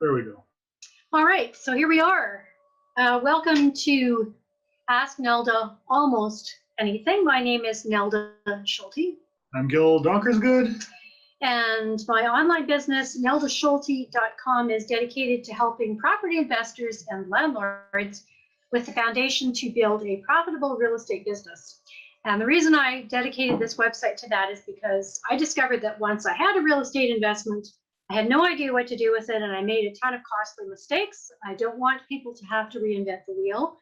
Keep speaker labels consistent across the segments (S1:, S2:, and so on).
S1: There we go.
S2: All right, so here we are. Welcome to Ask Nelda Almost Anything. My name is Nelda Schulte,
S1: I'm Gil Donkersgood.
S2: and my online business, neldaschulte.com, is dedicated to helping property investors and landlords with the foundation to build a profitable real estate business. And the reason I dedicated this website to that is because I discovered that once I had a real estate investment, I had no idea what to do with it, and I made a ton of costly mistakes. I don't want people to have to reinvent the wheel,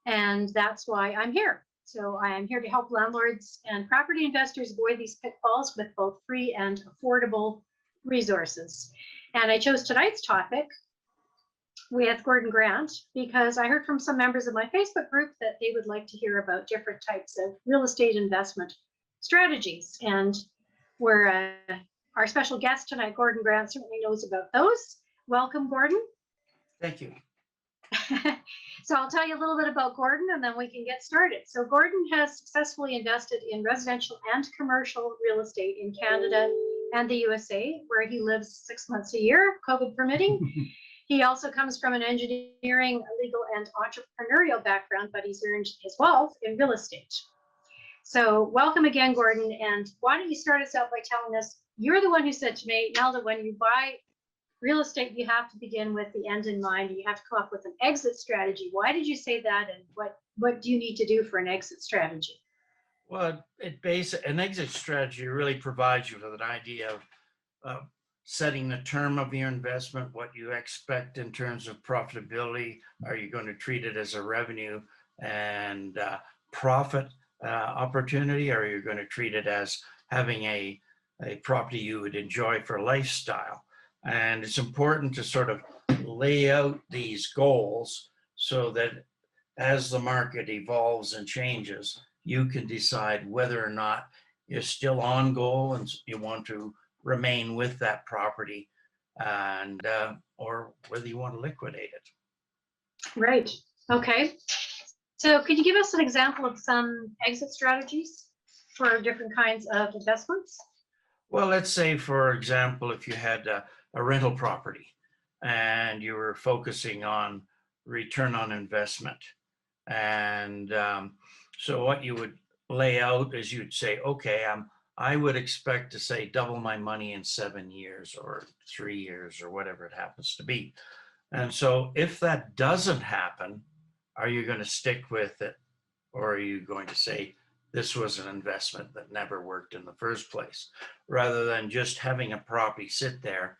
S2: and that's why I'm here. So I am here to help landlords and property investors avoid these pitfalls with both free and affordable resources. And I chose tonight's topic with Gordon Grant because I heard from some members of my Facebook group that they would like to hear about different types of real estate investment strategies. And we're our special guest tonight, Gordon Grant, certainly knows about those. Welcome, Gordon.
S3: Thank you.
S2: So I'll tell you a little bit about Gordon and then we can get started. So Gordon has successfully invested in residential and commercial real estate in Canada and the USA, where he lives 6 months a year, COVID permitting. He also comes from an engineering, legal, and entrepreneurial background, but he's earned his wealth in real estate. So welcome again, Gordon. And why don't you start us out by telling us, you're the one who said to me, Nelda, when you buy real estate, you have to begin with the end in mind. You have to come up with an exit strategy. Why did you say that? And what do you need to do for an exit strategy?
S3: Well, an exit strategy really provides you with an idea of setting the term of your investment, what you expect in terms of profitability. Are you going to treat it as a revenue and profit opportunity? Or are you going to treat it as having a property you would enjoy for lifestyle? And it's important to sort of lay out these goals so that as the market evolves and changes, you can decide whether or not you're still on goal and you want to remain with that property, and or whether you want to liquidate it.
S2: Right. Okay. So could you give us an example of some exit strategies for different kinds of investments?
S3: Well, let's say, for example, if you had a rental property and you were focusing on return on investment. And so what you would lay out is you'd say, okay, I would expect to say double my money in 7 years or 3 years or whatever it happens to be. And so if that doesn't happen, are you going to stick with it? Or are you going to say, this was an investment that never worked in the first place, rather than just having a property sit there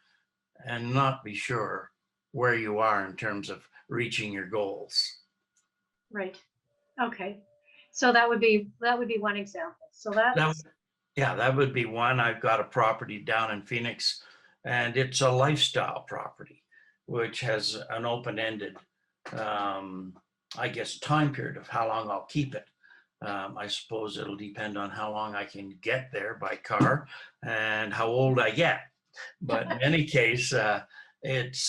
S3: and not be sure where you are in terms of reaching your goals?
S2: Right. Okay. So that would be one example. So that's
S3: that would be one. I've got a property down in Phoenix, and it's a lifestyle property, which has an open-ended, I guess, time period of how long I'll keep it. I suppose it'll depend on how long I can get there by car and how old I get. But in any case, it's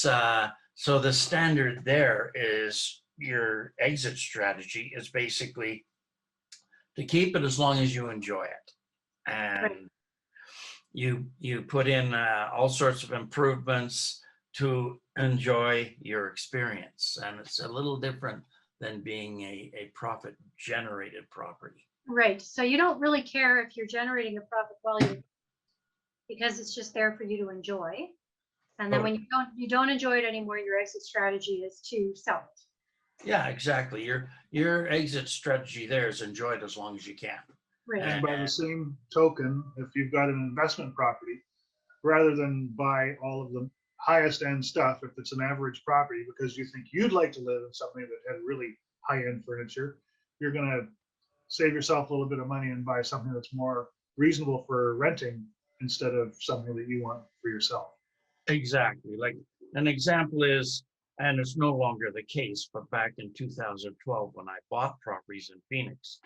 S3: so the standard there is your exit strategy is basically to keep it as long as you enjoy it. And
S2: right.
S3: you put in all sorts of improvements to enjoy your experience. And it's a little different than being a profit generated property.
S2: Right. So you don't really care if you're generating a profit while you're, because it's just there for you to enjoy. And then when you don't enjoy it anymore, your exit strategy is to sell it.
S3: Yeah, exactly. Your exit strategy there is enjoy it as long as you can.
S2: Right.
S1: And by the same token, if you've got an investment property, rather than buy all of the highest end stuff, if it's an average property, because you think you'd like to live in something that had really high end furniture, you're going to save yourself a little bit of money and buy something that's more reasonable for renting instead of something that you want for yourself.
S3: Exactly. Like an example is, and it's no longer the case, but back in 2012, when I bought properties in Phoenix,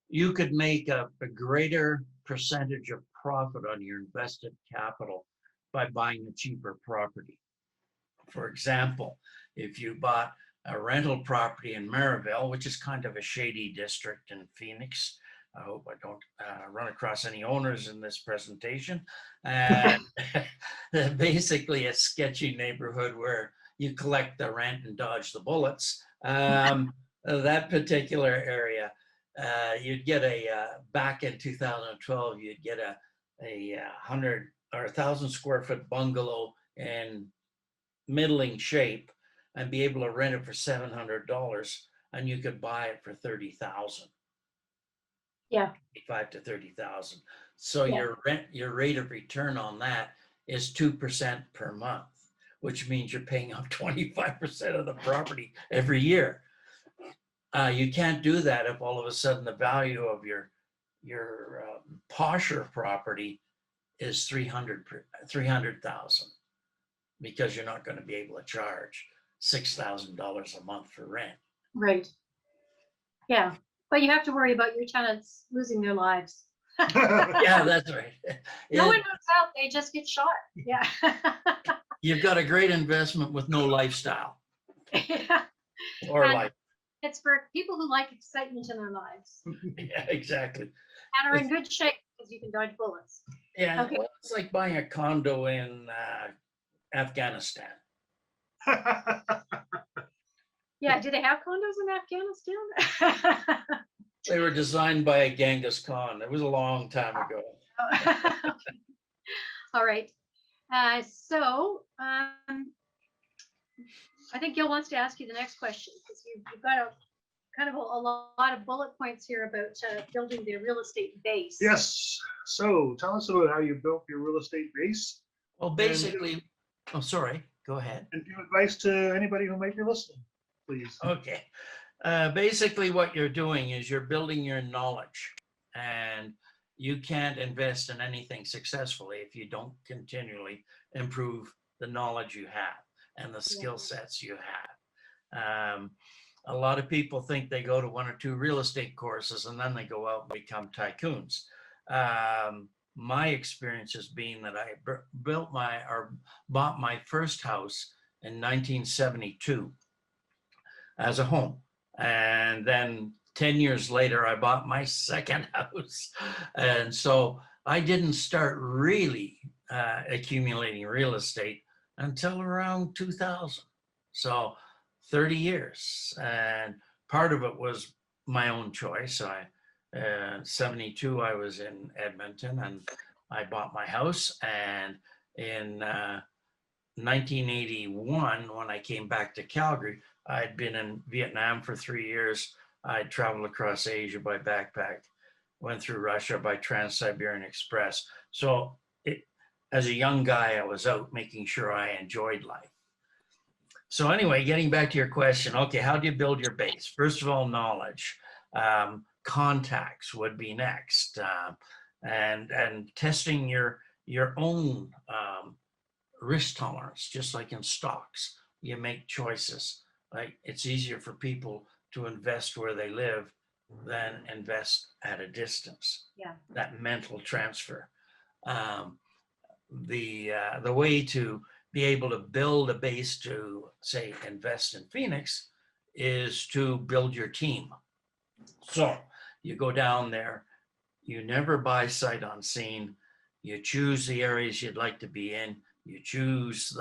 S3: you could make a greater percentage of profit on your invested capital by buying a cheaper property. For example, if you bought a rental property in Maryville, which is kind of a shady district in Phoenix, I hope I don't run across any owners in this presentation. And basically a sketchy neighborhood where you collect the rent and dodge the bullets. That particular area, you'd get back in 2012, you'd get a 100 or 1,000 square foot bungalow in middling shape and be able to rent it for $700, and you could buy it for 30,000.
S2: Yeah.
S3: 5 to 30,000. So
S2: Yeah.
S3: your rate of return on that is 2% per month, which means you're paying up 25% of the property every year. You can't do that if all of a sudden the value of your posher property is 300,000, because you're not going to be able to charge $6,000 a month for rent.
S2: Right. Yeah. But you have to worry about your tenants losing their lives.
S3: Yeah, that's right.
S2: No one moves out, they just get shot. Yeah.
S3: You've got a great investment with no lifestyle
S2: Yeah.
S3: or
S2: And
S3: life.
S2: it's for people who like excitement in their lives
S3: Yeah, exactly.
S2: and are in good shape because you can dodge bullets.
S3: Yeah,
S2: Okay.
S3: well, it's like buying a condo in Afghanistan.
S2: Yeah. Do they have condos in Afghanistan?
S3: They were designed by Genghis Khan. It was a long time ago.
S2: All right. So I think Gil wants to ask you the next question, because you've got a kind of a lot of bullet points here about building the real estate base.
S1: Yes. So tell us about how you built your real estate base,
S3: Well, basically, oh, sorry, go ahead.
S1: and give advice to anybody who might be listening, please.
S3: Okay. Basically, what you're doing is you're building your knowledge, and you can't invest in anything successfully if you don't continually improve the knowledge you have and the skill sets you have. A lot of people think they go to 1 or 2 real estate courses and then they go out and become tycoons. My experience has been that I bought my first house in 1972 as a home. And then 10 years later, I bought my second house. And so I didn't start really accumulating real estate until around 2000. So 30 years. And part of it was my own choice. 72, I was in Edmonton and I bought my house. And in 1981, when I came back to Calgary, I'd been in Vietnam for 3 years. I'd traveled across Asia by backpack, went through Russia by Trans-Siberian Express. So as a young guy, I was out making sure I enjoyed life. So anyway, getting back to your question, okay, how do you build your base? First of all, knowledge. Contacts would be next. And testing your own risk tolerance, just like in stocks. You make choices. Like it's easier for people to invest where they live than invest at a distance.
S2: Yeah.
S3: That mental transfer. The way to be able to build a base to, say, invest in Phoenix is to build your team. So you go down there, you never buy sight unseen. You choose the areas you'd like to be in. You choose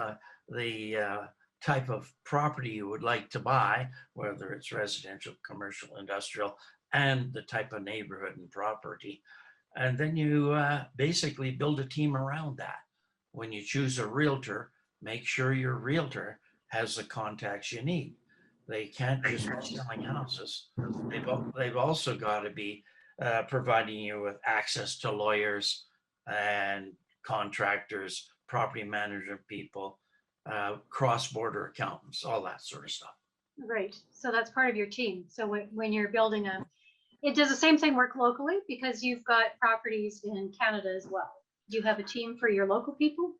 S3: the type of property you would like to buy, whether it's residential, commercial, industrial, and the type of neighborhood and property. And then you basically build a team around that. When you choose a realtor, make sure your realtor has the contacts you need. They can't just be selling houses. They've also got to be providing you with access to lawyers and contractors, property management people, cross-border accountants, all that sort of stuff.
S2: Right. So that's part of your team. So when you're building it does the same thing work locally, because you've got properties in Canada as well. Do you have a team for your local people?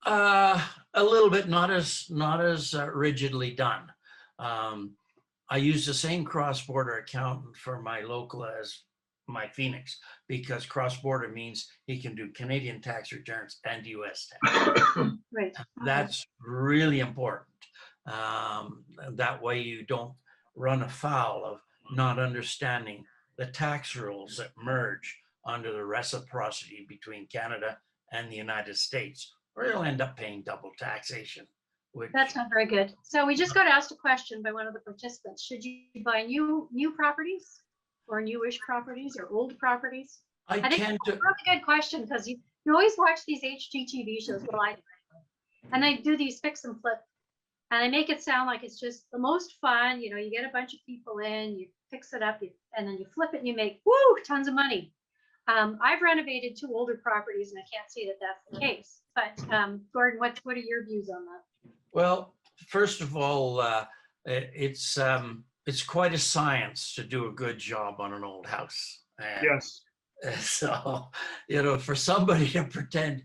S3: A little bit, not as rigidly done. I use the same cross-border accountant for my local as my Phoenix, because cross-border means he can do Canadian tax returns and US tax.
S2: Right.
S3: That's really important. That way you don't run afoul of not understanding the tax rules that merge under the reciprocity between Canada and the United States, or you'll end up paying double taxation. Which,
S2: That's not very good. So we just got asked a question by one of the participants. Should you buy new properties or newish properties or old properties?
S3: I
S2: I think
S3: tend
S2: that's
S3: to,
S2: a really good question because you always watch these HGTV shows. Well, I do. And they do these fix and flip, and they make it sound like it's just the most fun. You know, you get a bunch of people in, you fix it up, and then you flip it and you make tons of money. I've renovated 2 older properties, and I can't say that that's the case. But Gordon, what are your views on that?
S3: well, first of all, it's quite a science to do a good job on an old house. And
S1: Yes.
S3: so, for somebody to pretend,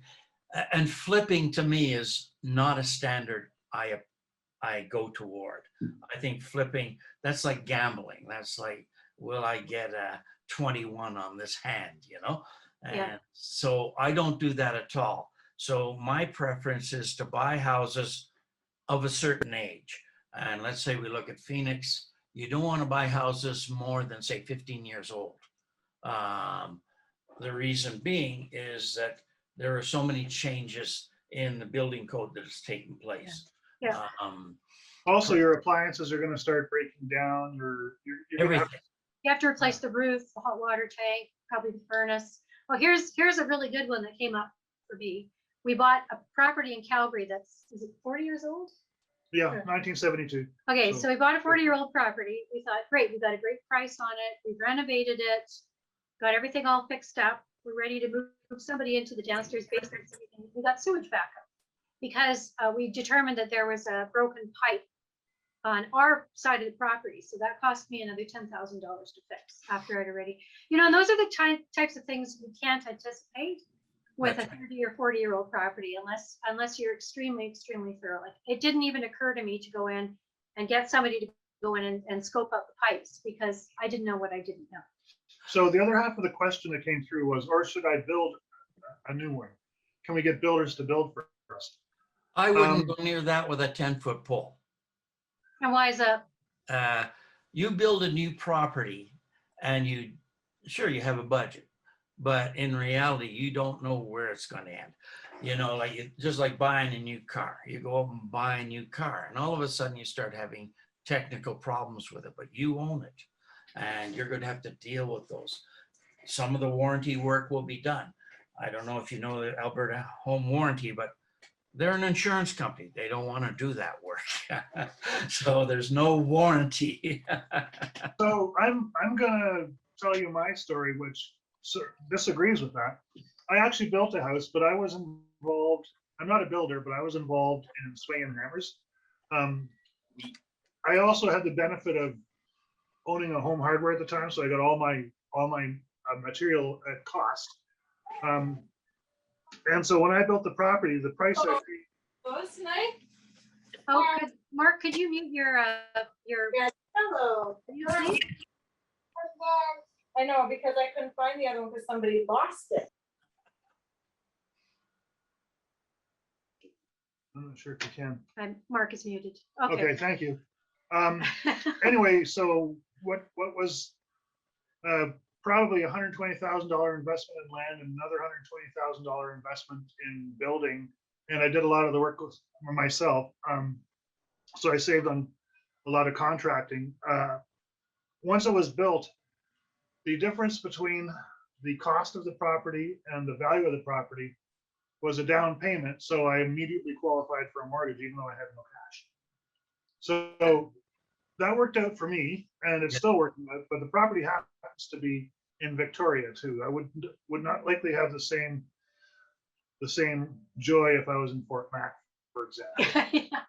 S3: and flipping to me is not a standard I go toward. I think flipping, that's like gambling. That's like, will I get a 21 on this hand, And
S2: Yeah.
S3: so I don't do that at all. So my preference is to buy houses of a certain age. And let's say we look at Phoenix, you don't want to buy houses more than, say, 15 years old. The reason being is that there are so many changes in the building code that has taken place.
S2: Yeah.
S1: Also, your appliances are going to start breaking down. You're going to have
S3: Everything.
S2: You have to replace the roof, the hot water tank, probably the furnace. Well, here's a really good one that came up for me. We bought a property in Calgary is it 40 years old?
S1: Yeah, 1972.
S2: Okay,
S1: So-
S2: so we bought a 40-year-old property. We thought, great, we got a great price on it. We've renovated it, got everything all fixed up. We're ready to move somebody into the downstairs basement. We got sewage backup because we determined that there was a broken pipe on our side of the property. So that cost me another $10,000 to fix after I'd already, and those are the types of things we can't anticipate with
S3: That's
S2: a
S3: right.
S2: 30 or 40-year-old property unless you're extremely, extremely thorough. Like, it didn't even occur to me to go in and get somebody to go in and scope out the pipes because I didn't know what I didn't know.
S1: So the other half of the question that came through was, or should I build a new one? Can we get builders to build for us?
S3: I wouldn't go near that with a 10-foot pole.
S2: And why is that?
S3: You build a new property and you have a budget, but in reality, you don't know where it's going to end. Just like buying a new car. You go up and buy a new car and all of a sudden you start having technical problems with it, but you own it and you're going to have to deal with those. Some of the warranty work will be done. I don't know if you know the Alberta home warranty, but they're an insurance company. They don't want to do that work. So there's no warranty.
S1: So I'm gonna tell you my story, which disagrees with that. I actually built a house, but I was involved. I'm not a builder, but I was involved in swinging hammers. I also had the benefit of owning a home hardware at the time, so I got all my material at cost. And so when I built the property, the price I paid.
S4: Close tonight?
S2: Oh, Mark, could you mute your
S4: Hello.
S2: please?
S4: I know, because I couldn't find the other one because somebody lost it.
S1: I'm not sure if you can.
S2: Mark is muted.
S1: Okay,
S2: Okay.
S1: thank you. Anyway, so what was probably $120,000 investment in land and another $120,000 investment in building, and I did a lot of the work myself. So I saved on a lot of contracting. Once it was built, the difference between the cost of the property and the value of the property was a down payment. So I immediately qualified for a mortgage, even though I had no cash. So that worked out for me, and it's still working out. But the property happens to be in Victoria too. I would not likely have the same joy if I was in Fort Mac, for example.
S2: Yeah.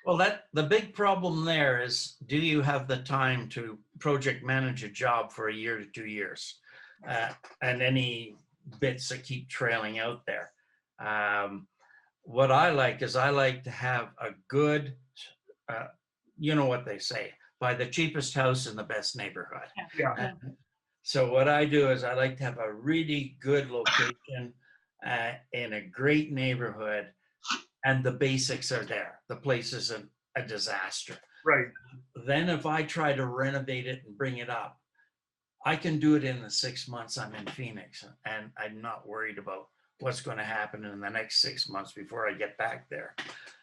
S3: Well, the big problem there is, do you have the time to project manage a job for a year to 2 years? And any bits that keep trailing out there. What I like to have a good, you know what they say, buy the cheapest house in the best neighborhood.
S1: Yeah.
S3: So what I do is I like to have a really good location in a great neighborhood, and the basics are there. The place isn't a disaster.
S1: Right.
S3: Then if I try to renovate it and bring it up, I can do it in the 6 months I'm in Phoenix, and I'm not worried about what's going to happen in the next 6 months before I get back there.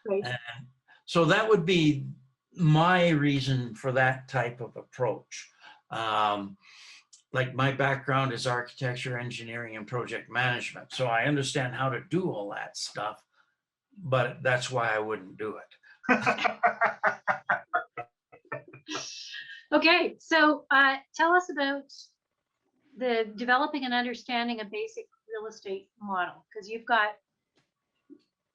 S2: Right.
S3: And so that would be my reason for that type of approach. Like my background is architecture, engineering, and project management. So I understand how to do all that stuff, but that's why I wouldn't do it.
S2: Okay, so tell us about the developing and understanding a basic real estate model, because you've got,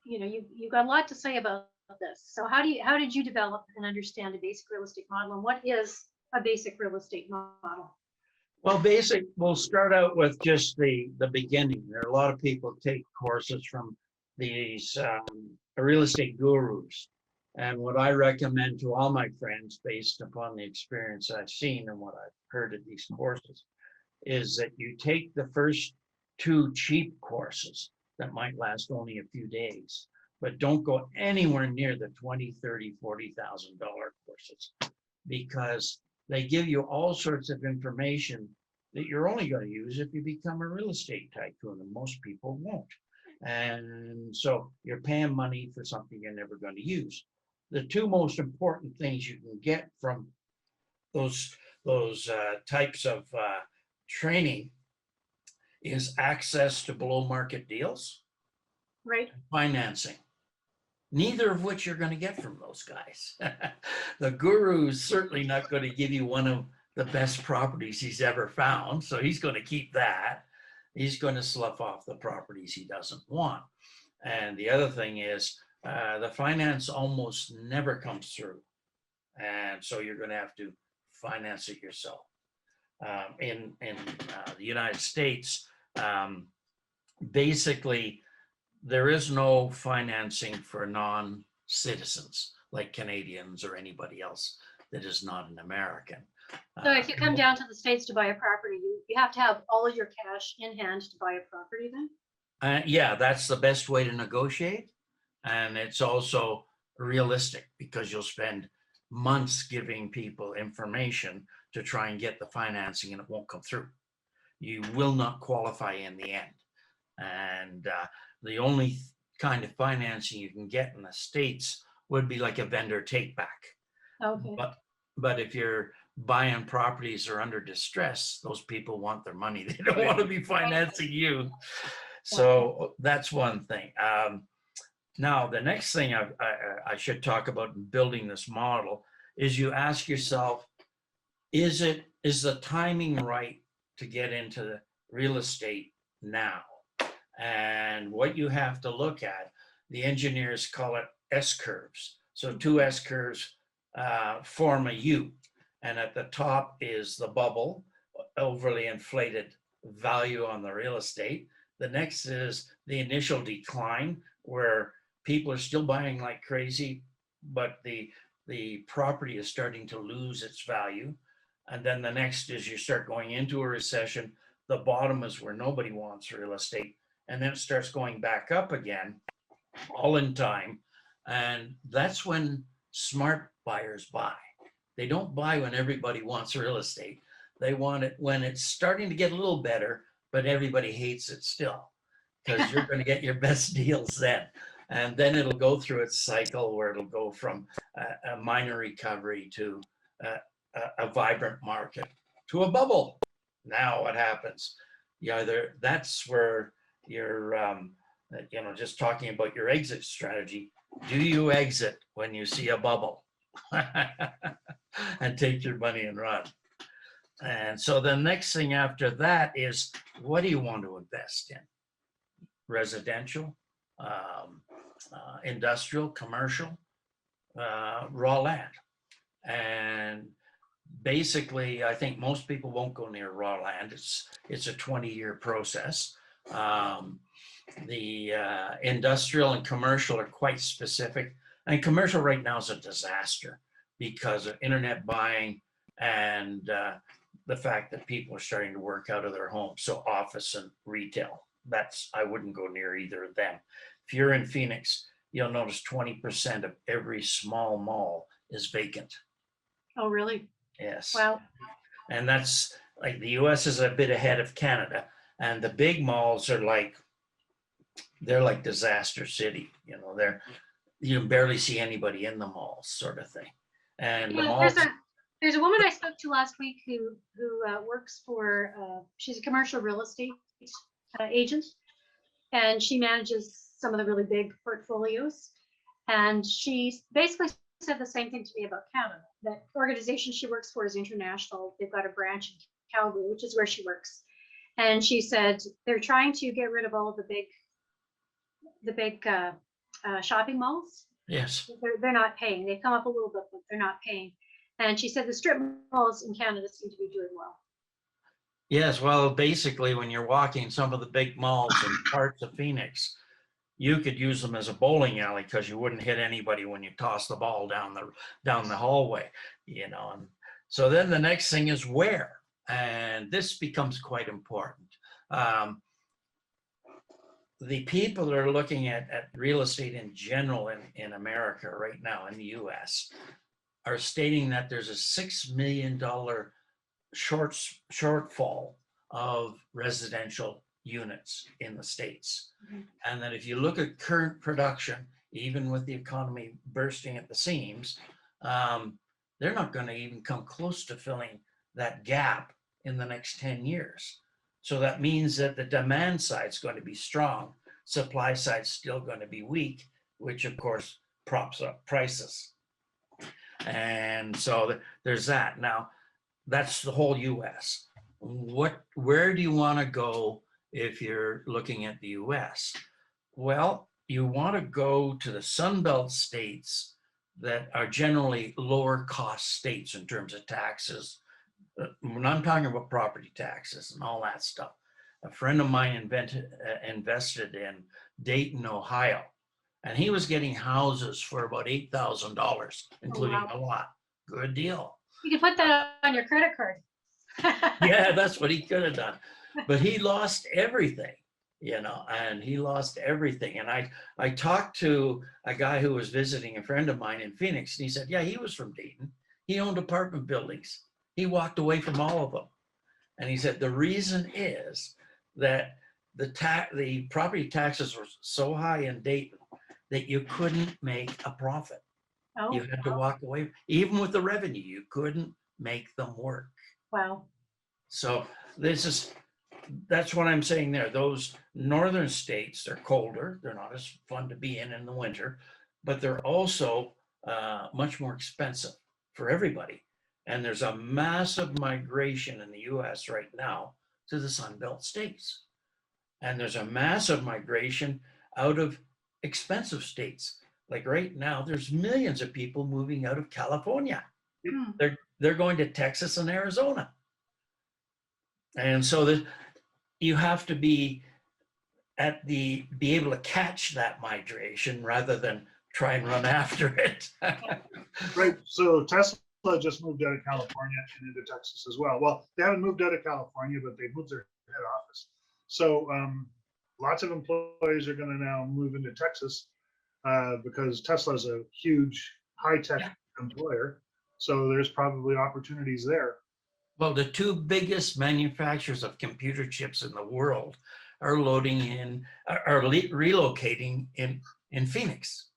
S2: you've got a lot to say about this. So how did you develop and understand a basic real estate model, and what is a basic real estate model?
S3: Well, we'll start out with just the beginning. There are a lot of people take courses from these real estate gurus. And what I recommend to all my friends, based upon the experience I've seen and what I've heard at these courses, is that you take the first 2 cheap courses that might last only a few days, but don't go anywhere near the $20,000, $30,000, $40,000 courses, because they give you all sorts of information that you're only going to use if you become a real estate tycoon, and most people won't. And so you're paying money for something you're never going to use. The 2 most important things you can get from those types of training is access to below market deals,
S2: Right.
S3: financing, neither of which you're going to get from those guys. The guru is certainly not going to give you one of the best properties he's ever found, so he's going to keep that. He's going to slough off the properties he doesn't want. And the other thing is the finance almost never comes through, and so you're going to have to finance it yourself. In the United States, basically, there is no financing for non-citizens like Canadians or anybody else that is not an American.
S2: So if you come down to the States to buy a property, you have to have all of your cash in hand to buy a property then?
S3: Yeah, that's the best way to negotiate. And it's also realistic, because you'll spend months giving people information to try and get the financing, and it won't come through. You will not qualify in the end. And the only kind of financing you can get in the States would be like a vendor take back.
S2: Okay.
S3: But if you're buying properties or under distress, those people want their money. They don't want to be financing you. So that's one thing. Now, the next thing I should talk about in building this model is you ask yourself, is the timing right to get into the real estate now? And what you have to look at, the engineers call it S-curves. So 2 S-curves form a U. And at the top is the bubble, overly inflated value on the real estate. The next is the initial decline, where people are still buying like crazy, but the property is starting to lose its value. And then the next is you start going into a recession. The bottom is where nobody wants real estate. And then it starts going back up again, all in time. And that's when smart buyers buy. They don't buy when everybody wants real estate. They want it when it's starting to get a little better, but everybody hates it still, because you're going to get your best deals then. And then it'll go through its cycle where it'll go from a minor recovery to a vibrant market to a bubble. Now what happens? That's where you're, just talking about your exit strategy. Do you exit when you see a bubble and take your money and run? And so the next thing after that is, what do you want to invest in? Residential, industrial, commercial, raw land. And basically, I think most people won't go near raw land. It's a 20-year process. The industrial and commercial are quite specific. And commercial right now is a disaster because of internet buying and the fact that people are starting to work out of their homes. So office and retail, I wouldn't go near either of them. If you're in Phoenix, you'll notice 20% of every small mall is vacant.
S2: Oh, really?
S3: Yes.
S2: Wow.
S3: And that's like the US is a bit ahead of Canada, and the big malls are like, they're like disaster city, you know, you can barely see anybody in the malls sort of thing. And the
S2: Yeah,
S3: malls,
S2: there's a woman I spoke to last week who works for, she's a commercial real estate agent, and she manages some of the really big portfolios. And she basically said the same thing to me about Canada. That organization she works for is international. They've got a branch in Calgary, which is where she works. And she said they're trying to get rid of all of the big shopping malls.
S3: yes,
S2: They're not paying. They've come up a little bit, but they're not paying. And she said the strip malls in Canada seem to be doing well.
S3: yes. Well, basically, when you're walking some of the big malls in parts of Phoenix, you could use them as a bowling alley because you wouldn't hit anybody when you toss the ball down the hallway, you know. And so then the next thing is where, and this becomes quite important. The people that are looking at real estate in general in America right now, in the US, are stating that there's a $6 million shortfall of residential units in the States.
S2: Mhm.
S3: And that if you look at current production, even with the economy bursting at the seams, they're not going to even come close to filling that gap in the next 10 years. So that means that the demand side is going to be strong, supply side is still going to be weak, which of course props up prices. And so there's that. Now, that's the whole US. Where do you want to go if you're looking at the US? Well, you want to go to the Sunbelt states that are generally lower cost states in terms of taxes. When I'm talking about property taxes and all that stuff, a friend of mine invested in Dayton, Ohio, and he was getting houses for about $8,000, including
S2: wow.
S3: a lot. Good deal.
S2: You can put that on your credit card.
S3: Yeah, that's what he could have done. But he lost everything, you know, and he lost everything. And I talked to a guy who was visiting a friend of mine in Phoenix, and he said, yeah, he was from Dayton. He owned apartment buildings. He walked away from all of them. And he said, the reason is that the property taxes were so high in Dayton that you couldn't make a profit.
S2: Oh,
S3: You had to walk away. Even with the revenue, you couldn't make them work.
S2: wow.
S3: So that's what I'm saying there. Those northern states, they're colder. They're not as fun to be in the winter, but they're also much more expensive for everybody. And there's a massive migration in the US right now to the Sunbelt states. And there's a massive migration out of expensive states. Like right now, there's millions of people moving out of California.
S2: Hmm.
S3: They're going to Texas and Arizona. And so you have to be able to catch that migration rather than try and run after it.
S1: Right, so Tesla just moved out of California and into Texas as well. Well, they haven't moved out of California, but they moved their head office. So lots of employees are going to now move into Texas because Tesla is a huge high-tech employer. So there's probably opportunities there.
S3: Well, the two biggest manufacturers of computer chips in the world are relocating in Phoenix,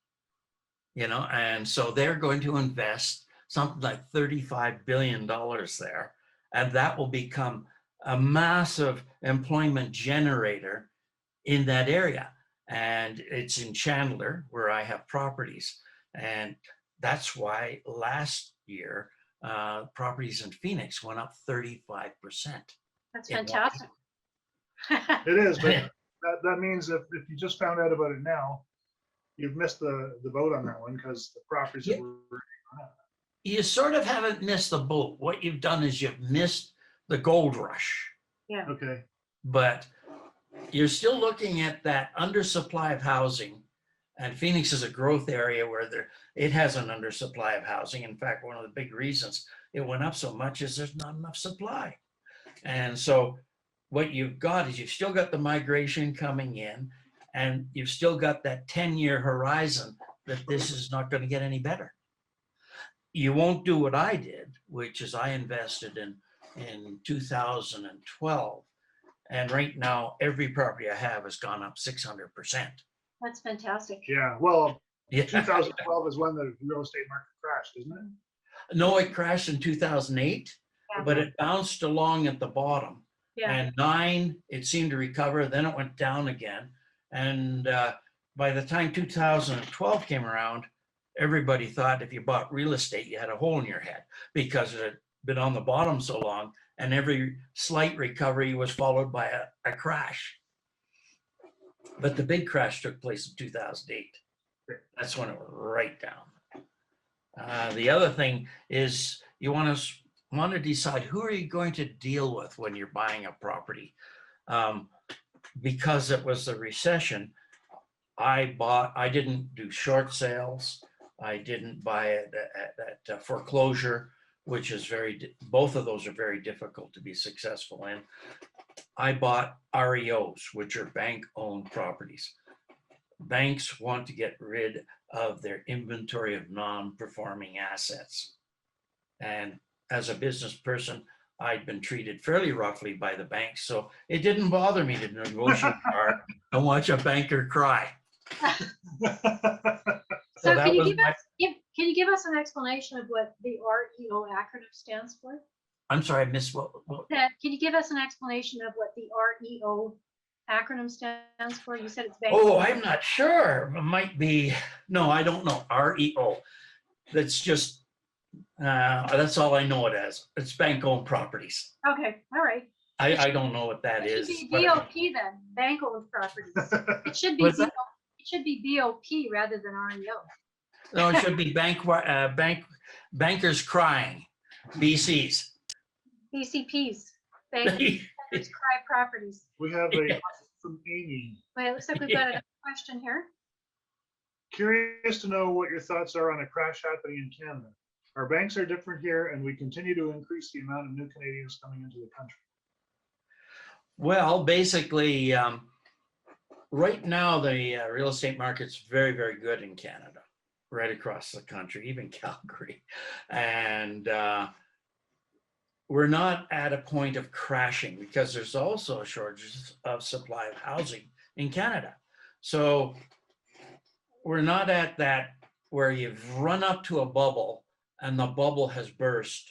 S3: you know, and so they're going to invest something like $35 billion there, and that will become a massive employment generator in that area. And it's in Chandler where I have properties, and that's why last year properties in Phoenix went up 35%.
S2: That's fantastic.
S1: It is, but that means if you just found out about it now, you've missed the boat on that one because the properties that were
S3: You sort of haven't missed the boat. What you've done is you've missed the gold rush.
S2: Yeah.
S1: okay.
S3: But you're still looking at that undersupply of housing. And Phoenix is a growth area where it has an undersupply of housing. In fact, one of the big reasons it went up so much is there's not enough supply. And so what you've got is you've still got the migration coming in, and you've still got that 10-year horizon that this is not going to get any better. You won't do what I did, which is I invested in in 2012. And right now, every property I have has gone up 600%.
S2: That's fantastic.
S1: Yeah, well,
S3: Yeah.
S1: 2012 is when the real estate market crashed, isn't it?
S3: No, it crashed in 2008,
S2: Yeah.
S3: but it bounced along at the bottom.
S2: Yeah.
S3: And 9, it seemed to recover, then it went down again. And by the time 2012 came around, everybody thought if you bought real estate, you had a hole in your head because it had been on the bottom so long, and every slight recovery was followed by a crash. But the big crash took place in 2008. That's when it went right down. The other thing is you want to decide who are you going to deal with when you're buying a property. Because it was the recession, I didn't do short sales. I didn't buy it at foreclosure, which is both of those are very difficult to be successful in. I bought REOs, which are bank-owned properties. Banks want to get rid of their inventory of non-performing assets. And as a business person, I'd been treated fairly roughly by the banks, so it didn't bother me to negotiate hard and watch a banker cry.
S2: So
S3: that
S2: can you
S3: was
S2: can you give us an explanation of what the REO acronym stands for?
S3: I'm sorry, I missed what
S2: Can you give us an explanation of what the REO acronym stands for? You said it's bank.
S3: Oh, I'm not sure. It might be, no, I don't know. REO. That's just, that's all I know it as. It's bank-owned properties.
S2: Okay, all right.
S3: I don't know what that
S2: It
S3: is.
S2: should be BOP then, bank-owned properties. It should be
S3: What's that?
S2: It should be BOP rather than REO.
S3: No, it should be bankers crying, BCs.
S2: BCPs, bankers cry properties.
S1: We have a question from Amy.
S2: Wait, it looks like we've got another question here.
S1: Curious to know what your thoughts are on a crash happening in Canada. Our banks are different here, and we continue to increase the amount of new Canadians coming into the country.
S3: Well, basically, right now, the real estate market's very, very good in Canada, right across the country, even Calgary. And we're not at a point of crashing because there's also a shortage of supply of housing in Canada. So we're not at that where you've run up to a bubble and the bubble has burst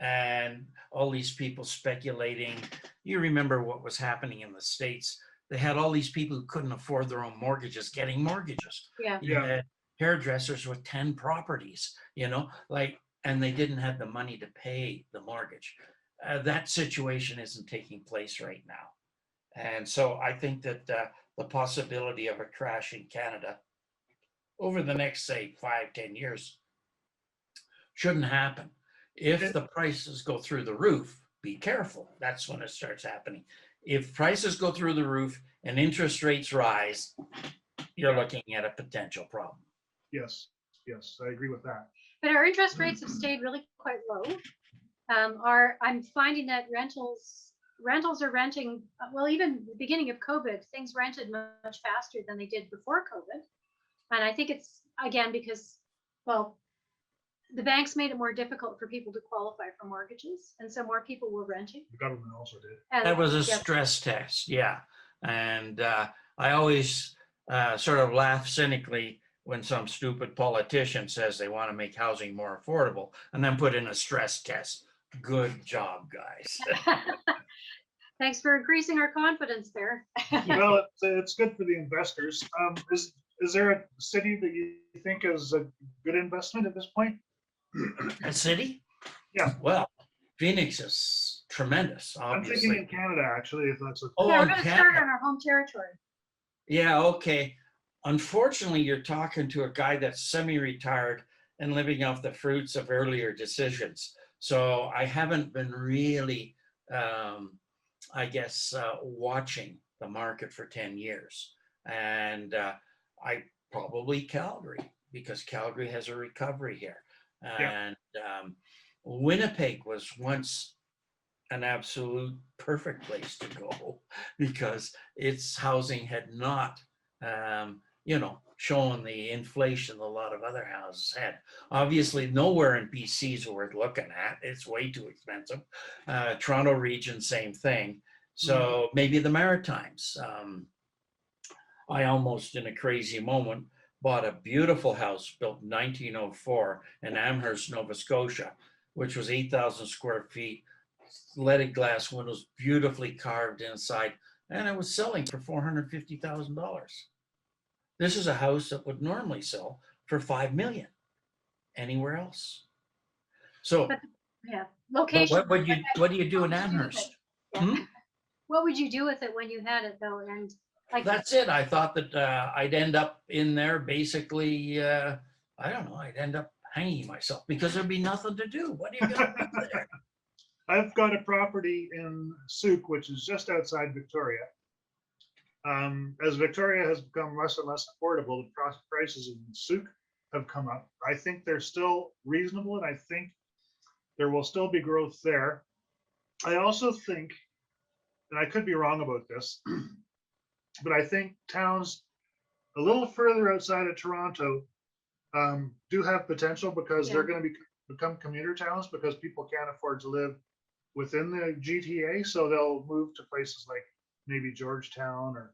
S3: and all these people speculating. You remember what was happening in the States. They had all these people who couldn't afford their own mortgages getting mortgages.
S2: Yeah.
S3: You
S1: Yeah.
S3: had hairdressers with 10 properties, and they didn't have the money to pay the mortgage. That situation isn't taking place right now. And so I think that the possibility of a crash in Canada over the next, say, 5-10 years shouldn't happen. If the prices go through the roof, be careful. That's when it starts happening. If prices go through the roof and interest rates rise, you're looking at a potential problem.
S1: Yes, I agree with that.
S2: But our interest rates have stayed really quite low. I'm finding that rentals are renting, well, even the beginning of COVID, things rented much faster than they did before COVID. And I think it's, again, because, well, the banks made it more difficult for people to qualify for mortgages. And so more people were renting.
S1: The government also did.
S2: And
S3: That was a
S2: yes,
S3: stress test, yeah. And I always sort of laugh cynically when some stupid politician says they want to make housing more affordable and then put in a stress test. Good job, guys.
S2: Thanks for increasing our confidence there.
S1: Well, it's good for the investors. Is there a city that you think is a good investment at this point?
S3: A city?
S1: Yeah.
S3: Well, Phoenix is tremendous,
S1: I'm
S3: obviously.
S1: thinking in Canada, actually, if that's a.
S3: Oh,
S2: Yeah, we're
S3: in
S2: going to
S3: Canada.
S2: start on our home territory.
S3: Yeah, okay. Unfortunately, you're talking to a guy that's semi-retired and living off the fruits of earlier decisions. So I haven't been really, watching the market for 10 years. And I probably Calgary, because Calgary has a recovery here.
S1: Yeah.
S3: And Winnipeg was once an absolute perfect place to go because its housing had not showing the inflation a lot of other houses had. Obviously, nowhere in BC is worth looking at. It's way too expensive. Toronto region, same thing. So maybe the Maritimes. I almost, in a crazy moment, bought a beautiful house built in 1904 in Amherst, Nova Scotia, which was 8,000 square feet, leaded glass windows, beautifully carved inside, and it was selling for $450,000. This is a house that would normally sell for $5 million anywhere else. So,
S2: But yeah,
S3: but
S2: location.
S3: what do you do in
S2: What would you do with
S3: Amherst?
S2: it? Yeah.
S3: Hmm?
S2: What would you do with it when you had it though? And like,
S3: That's it. I thought that I'd end up in there basically, I don't know, I'd end up hanging myself because there'd be nothing to do. What are you going to do there?
S1: I've got a property in Souk, which is just outside Victoria. As Victoria has become less and less affordable, the prices in Souk have come up. I think they're still reasonable, and I think there will still be growth there. I also think, and I could be wrong about this, but I think towns a little further outside of Toronto do have potential because they're going to become commuter towns because people can't afford to live within the GTA. So they'll move to places like maybe Georgetown or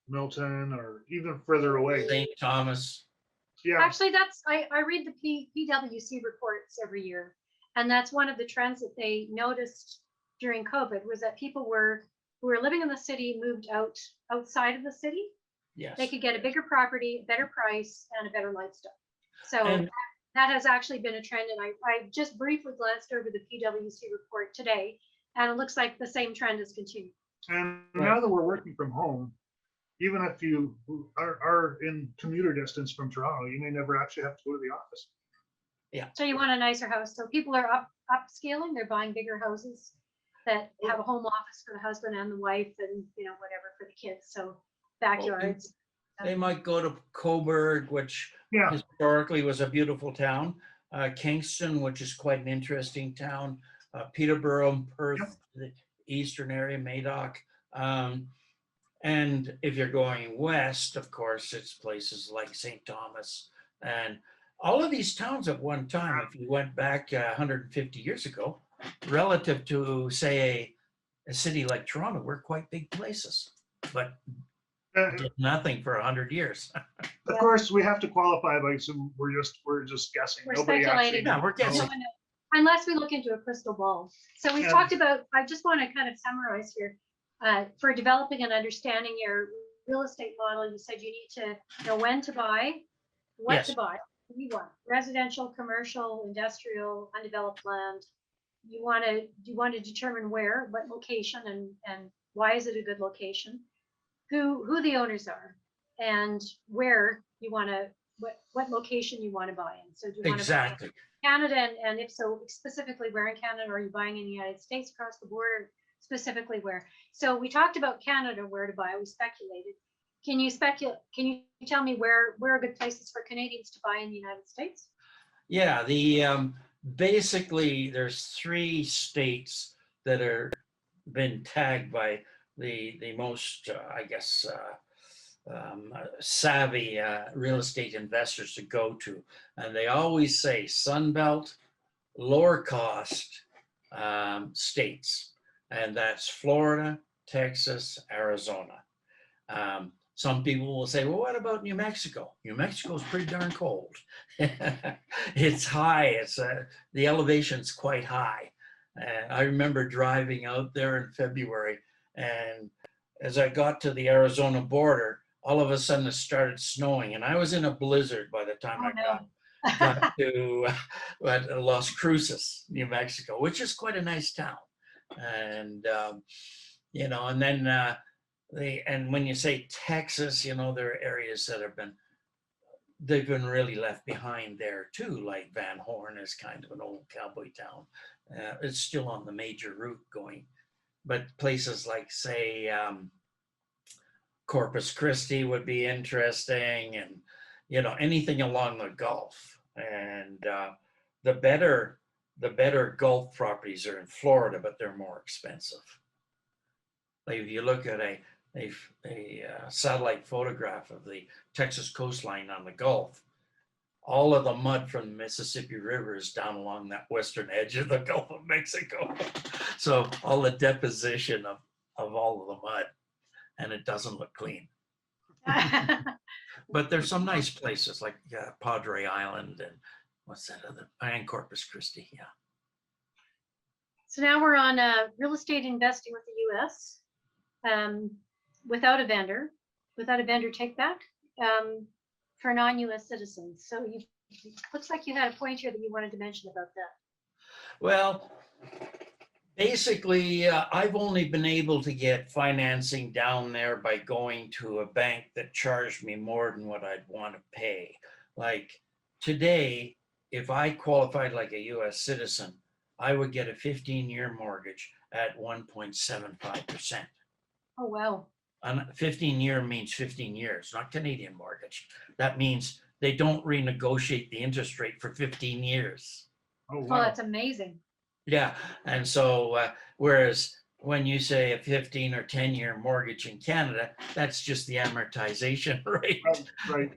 S1: Milton or even further away.
S3: St. Thomas.
S1: Yeah.
S2: actually, I read the PwC reports every year, and that's one of the trends that they noticed during COVID was that people who were living in the city moved outside of the city.
S3: Yes.
S2: They could get a bigger property, a better price, and a better lifestyle. So
S3: And-
S2: that has actually been a trend. And I just briefly glanced over the PwC report today, and it looks like the same trend is continuing.
S1: And now that we're working from home, even if you are in commuter distance from Toronto, you may never actually have to go to the office.
S2: So you want a nicer house. So people are upscaling. They're buying bigger houses that have a home office for the husband and the wife, and whatever for the kids. So backyards.
S3: They might go to Coburg, which
S1: Yeah.
S3: historically was a beautiful town. Kingston, which is quite an interesting town. Peterborough, Perth,
S1: Yep.
S3: the eastern area, Madoc. And if you're going west, of course, it's places like St. Thomas. And all of these towns at one time, if you went back 150 years ago, relative to, say, a city like Toronto, were quite big places. But did nothing for 100 years.
S1: Of course, we have to qualify by some. We're just guessing.
S2: We're
S1: Nobody actually
S2: speculating.
S3: Yeah, we're
S1: knows.
S3: guessing.
S2: No one knows. Unless we look into a crystal ball. So we've
S1: Yeah.
S2: talked about, I just want to kind of summarize here. For developing and understanding your real estate model, you said you need to know when to buy, what
S3: Yes.
S2: to buy. You want residential, commercial, industrial, undeveloped land. You want to determine where, what location, and why is it a good location? Who the owners are, and where you want to, what location you want to buy in. So do you want to buy
S3: Exactly.
S2: in Canada, and if so, specifically where in Canada? Are you buying in the United States, across the border, specifically where? So we talked about Canada, where to buy. We speculated. Can you tell me where are good places for Canadians to buy in the United States?
S3: Yeah, basically there's 3 states that are been tagged by the most, I guess, savvy real estate investors to go to, and they always say Sunbelt, lower cost states, and that's Florida, Texas, Arizona. Some people will say, well, what about New Mexico? New Mexico is pretty darn cold. It's high. The elevation's quite high. And I remember driving out there in February, and as I got to the Arizona border, all of a sudden it started snowing, and I was in a blizzard by the time got to Las Cruces, New Mexico, which is quite a nice town. And and then and when you say Texas, there are areas that they've been really left behind there too, like Van Horn is kind of an old cowboy town. It's still on the major route going, but places like, say, Corpus Christi would be interesting, and anything along the Gulf. And the better Gulf properties are in Florida, but they're more expensive. Like if you look at a a satellite photograph of the Texas coastline on the Gulf. All of the mud from the Mississippi River is down along that western edge of the Gulf of Mexico. So all the deposition of all of the mud, and it doesn't look clean. But there's some nice places like Padre Island and what's that other, and Corpus Christi, yeah.
S2: So now we're on real estate investing with the US without a vendor take back for non-US citizens. So you looks like you had a point here that you wanted to mention about that.
S3: Well, basically, I've only been able to get financing down there by going to a bank that charged me more than what I'd want to pay. Like today, if I qualified like a US citizen, I would get a 15-year mortgage at 1.75%.
S2: Oh, wow.
S3: And 15-year means 15 years, not Canadian mortgage. That means they don't renegotiate the interest rate for 15 years.
S1: Oh,
S2: Oh,
S1: wow.
S2: that's amazing.
S3: Yeah, and so whereas when you say a 15 or 10-year mortgage in Canada, that's just the amortization rate.
S1: Right.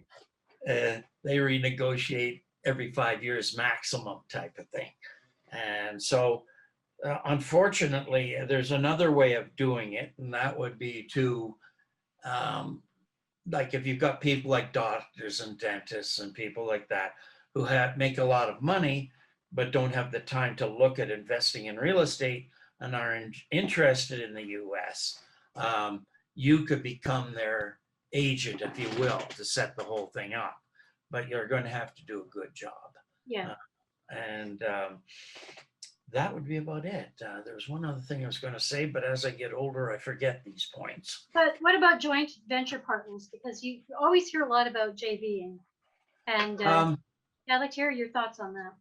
S3: They renegotiate every 5 years maximum type of thing. And so unfortunately, there's another way of doing it, and that would be to, like if you've got people like doctors and dentists and people like that who make a lot of money, but don't have the time to look at investing in real estate and are interested in the US, you could become their agent, if you will, to set the whole thing up. But you're going to have to do a good job.
S2: Yeah.
S3: And that would be about it. There's one other thing I was going to say, but as I get older, I forget these points.
S2: But what about joint venture partners? Because you always hear a lot about JVing. And I'd like to hear your thoughts on that.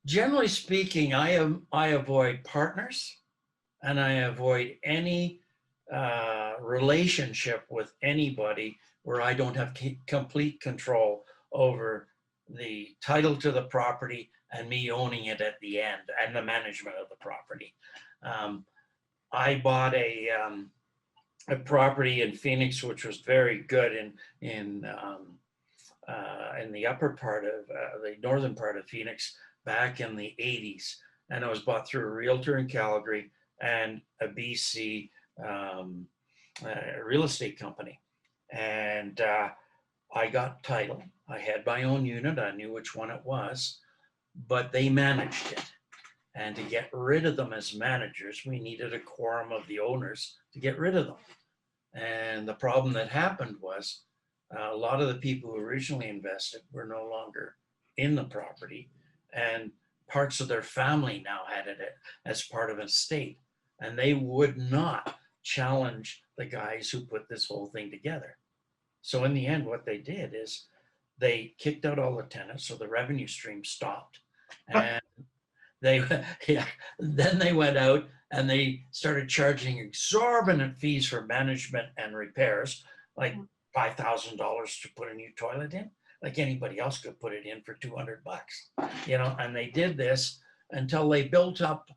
S3: Generally speaking, I avoid partners, and I avoid any relationship with anybody where I don't have complete control over the title to the property and me owning it at the end and the management of the property. I bought a property in Phoenix, which was very good in the upper part of the northern part of Phoenix back in the 80s. And it was bought through a realtor in Calgary and a BC real estate company. And I got title. I had my own unit. I knew which one it was, but they managed it. And to get rid of them as managers, we needed a quorum of the owners to get rid of them. And the problem that happened was a lot of the people who originally invested were no longer in the property, and parts of their family now had it as part of an estate. And they would not challenge the guys who put this whole thing together. So in the end, what they did is they kicked out all the tenants, so the revenue stream stopped. And then they went out and they started charging exorbitant fees for management and repairs, like $5,000 to put a new toilet in. Like anybody else could put it in for $200, and they did this until they built up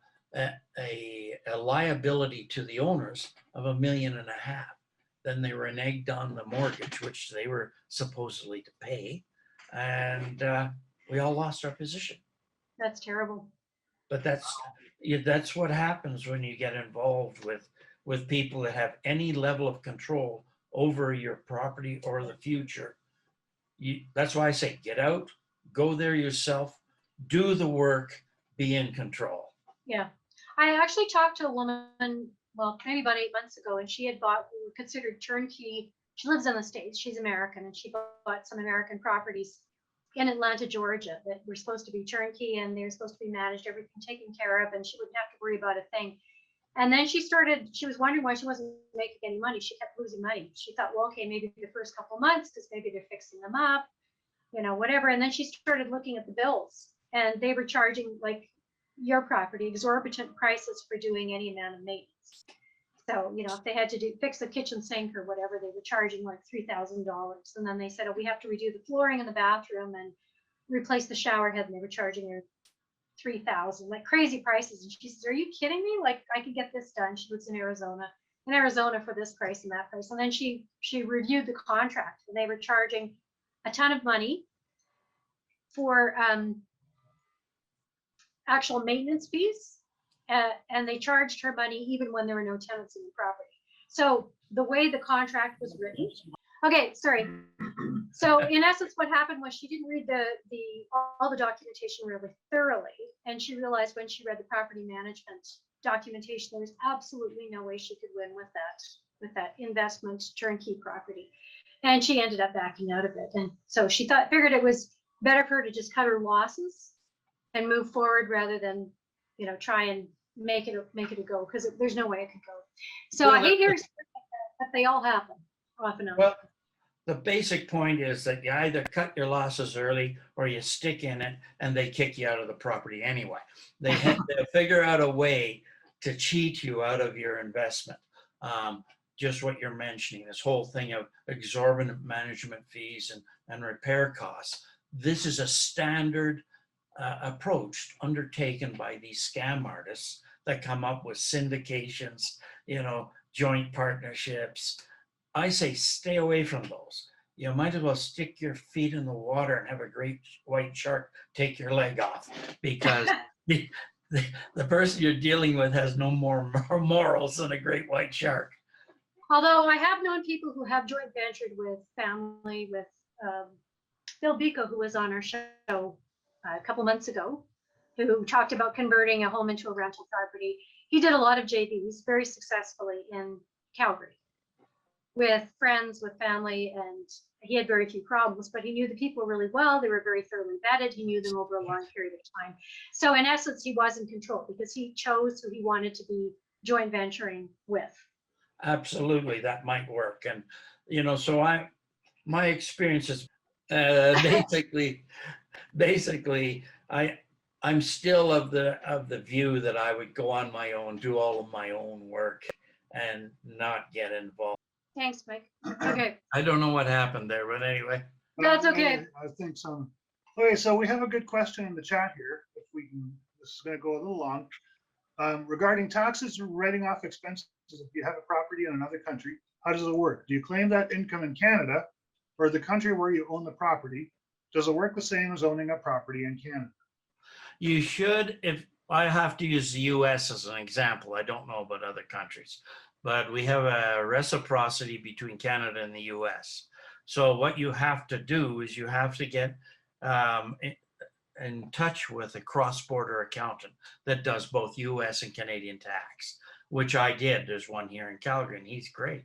S3: a liability to the owners of $1.5 million. Then they reneged on the mortgage, which they were supposedly to pay, and we all lost our position.
S2: That's terrible.
S3: But that's what happens when you get involved with people that have any level of control over your property or the future. That's why I say get out, go there yourself, do the work, be in control.
S2: Yeah. I actually talked to a woman, well, maybe about 8 months ago, and she had bought, considered turnkey. She lives in the States. She's American, and she bought some American properties in Atlanta, Georgia, that were supposed to be turnkey, and they were supposed to be managed, everything taken care of, and she wouldn't have to worry about a thing. And then she was wondering why she wasn't making any money. She kept losing money. She thought, well, okay, maybe the first couple months, because maybe they're fixing them up, whatever. And then she started looking at the bills, and they were charging, like your property, exorbitant prices for doing any amount of maintenance. So, if they had to fix the kitchen sink or whatever, they were charging like $3,000. And then they said, oh, we have to redo the flooring in the bathroom and replace the shower head, and they were charging her $3,000, like crazy prices. And she says, are you kidding me? Like, I could get this done. She lives in Arizona. in Arizona for this price and that price. And then she reviewed the contract, and they were charging a ton of money for actual maintenance fees. And they charged her money even when there were no tenants in the property. So the way the contract was written. Okay, sorry. So in essence, what happened was she didn't read all the documentation really thoroughly. And she realized when she read the property management documentation, there was absolutely no way she could win with that investment turnkey property. And she ended up backing out of it. And so she figured it was better for her to just cut her losses and move forward rather than, try and make it a go, because there's no way it could go. So I hate hearing stories like that, but they all happen off and on.
S3: Well, the basic point is that you either cut your losses early or you stick in it and they kick you out of the property anyway. They have to figure out a way to cheat you out of your investment. Just what you're mentioning, this whole thing of exorbitant management fees and repair costs. This is a standard approach undertaken by these scam artists that come up with syndications, joint partnerships. I say stay away from those. You might as well stick your feet in the water and have a great white shark take your leg off, because the person you're dealing with has no more morals than a great white shark.
S2: Although I have known people who have joint ventured with family, with Bill Biko, who was on our show a couple months ago, who talked about converting a home into a rental property. He did a lot of JVs very successfully in Calgary with friends, with family, and he had very few problems, but he knew the people really well. They were very thoroughly vetted. He knew them over a long period of time. So in essence, he was in control because he chose who he wanted to be joint venturing with.
S3: Absolutely, that might work. And, so my experience is basically, I'm still of the view that I would go on my own, do all of my own work and not get involved.
S2: Thanks, Mike. Okay.
S3: I don't know what happened there, but anyway.
S2: That's okay.
S1: I think so. Okay, so we have a good question in the chat here. If we can, this is going to go a little long. Regarding taxes and writing off expenses, if you have a property in another country, how does it work? Do you claim that income in Canada or the country where you own the property? Does it work the same as owning a property in Canada?
S3: You should, if I have to use the US as an example, I don't know about other countries, but we have a reciprocity between Canada and the US. So what you have to do is you have to get in touch with a cross-border accountant that does both US and Canadian tax, which I did. There's one here in Calgary and he's great,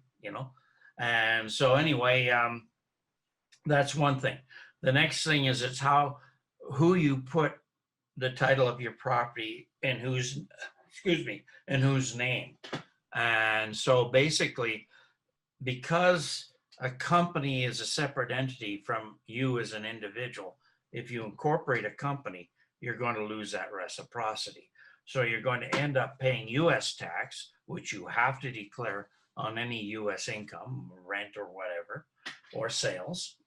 S3: And so anyway, that's one thing. The next thing is who you put the title of your property in whose name. And so basically, because a company is a separate entity from you as an individual, if you incorporate a company, you're going to lose that reciprocity. So you're going to end up paying US tax, which you have to declare on any US income, rent or whatever, or sales.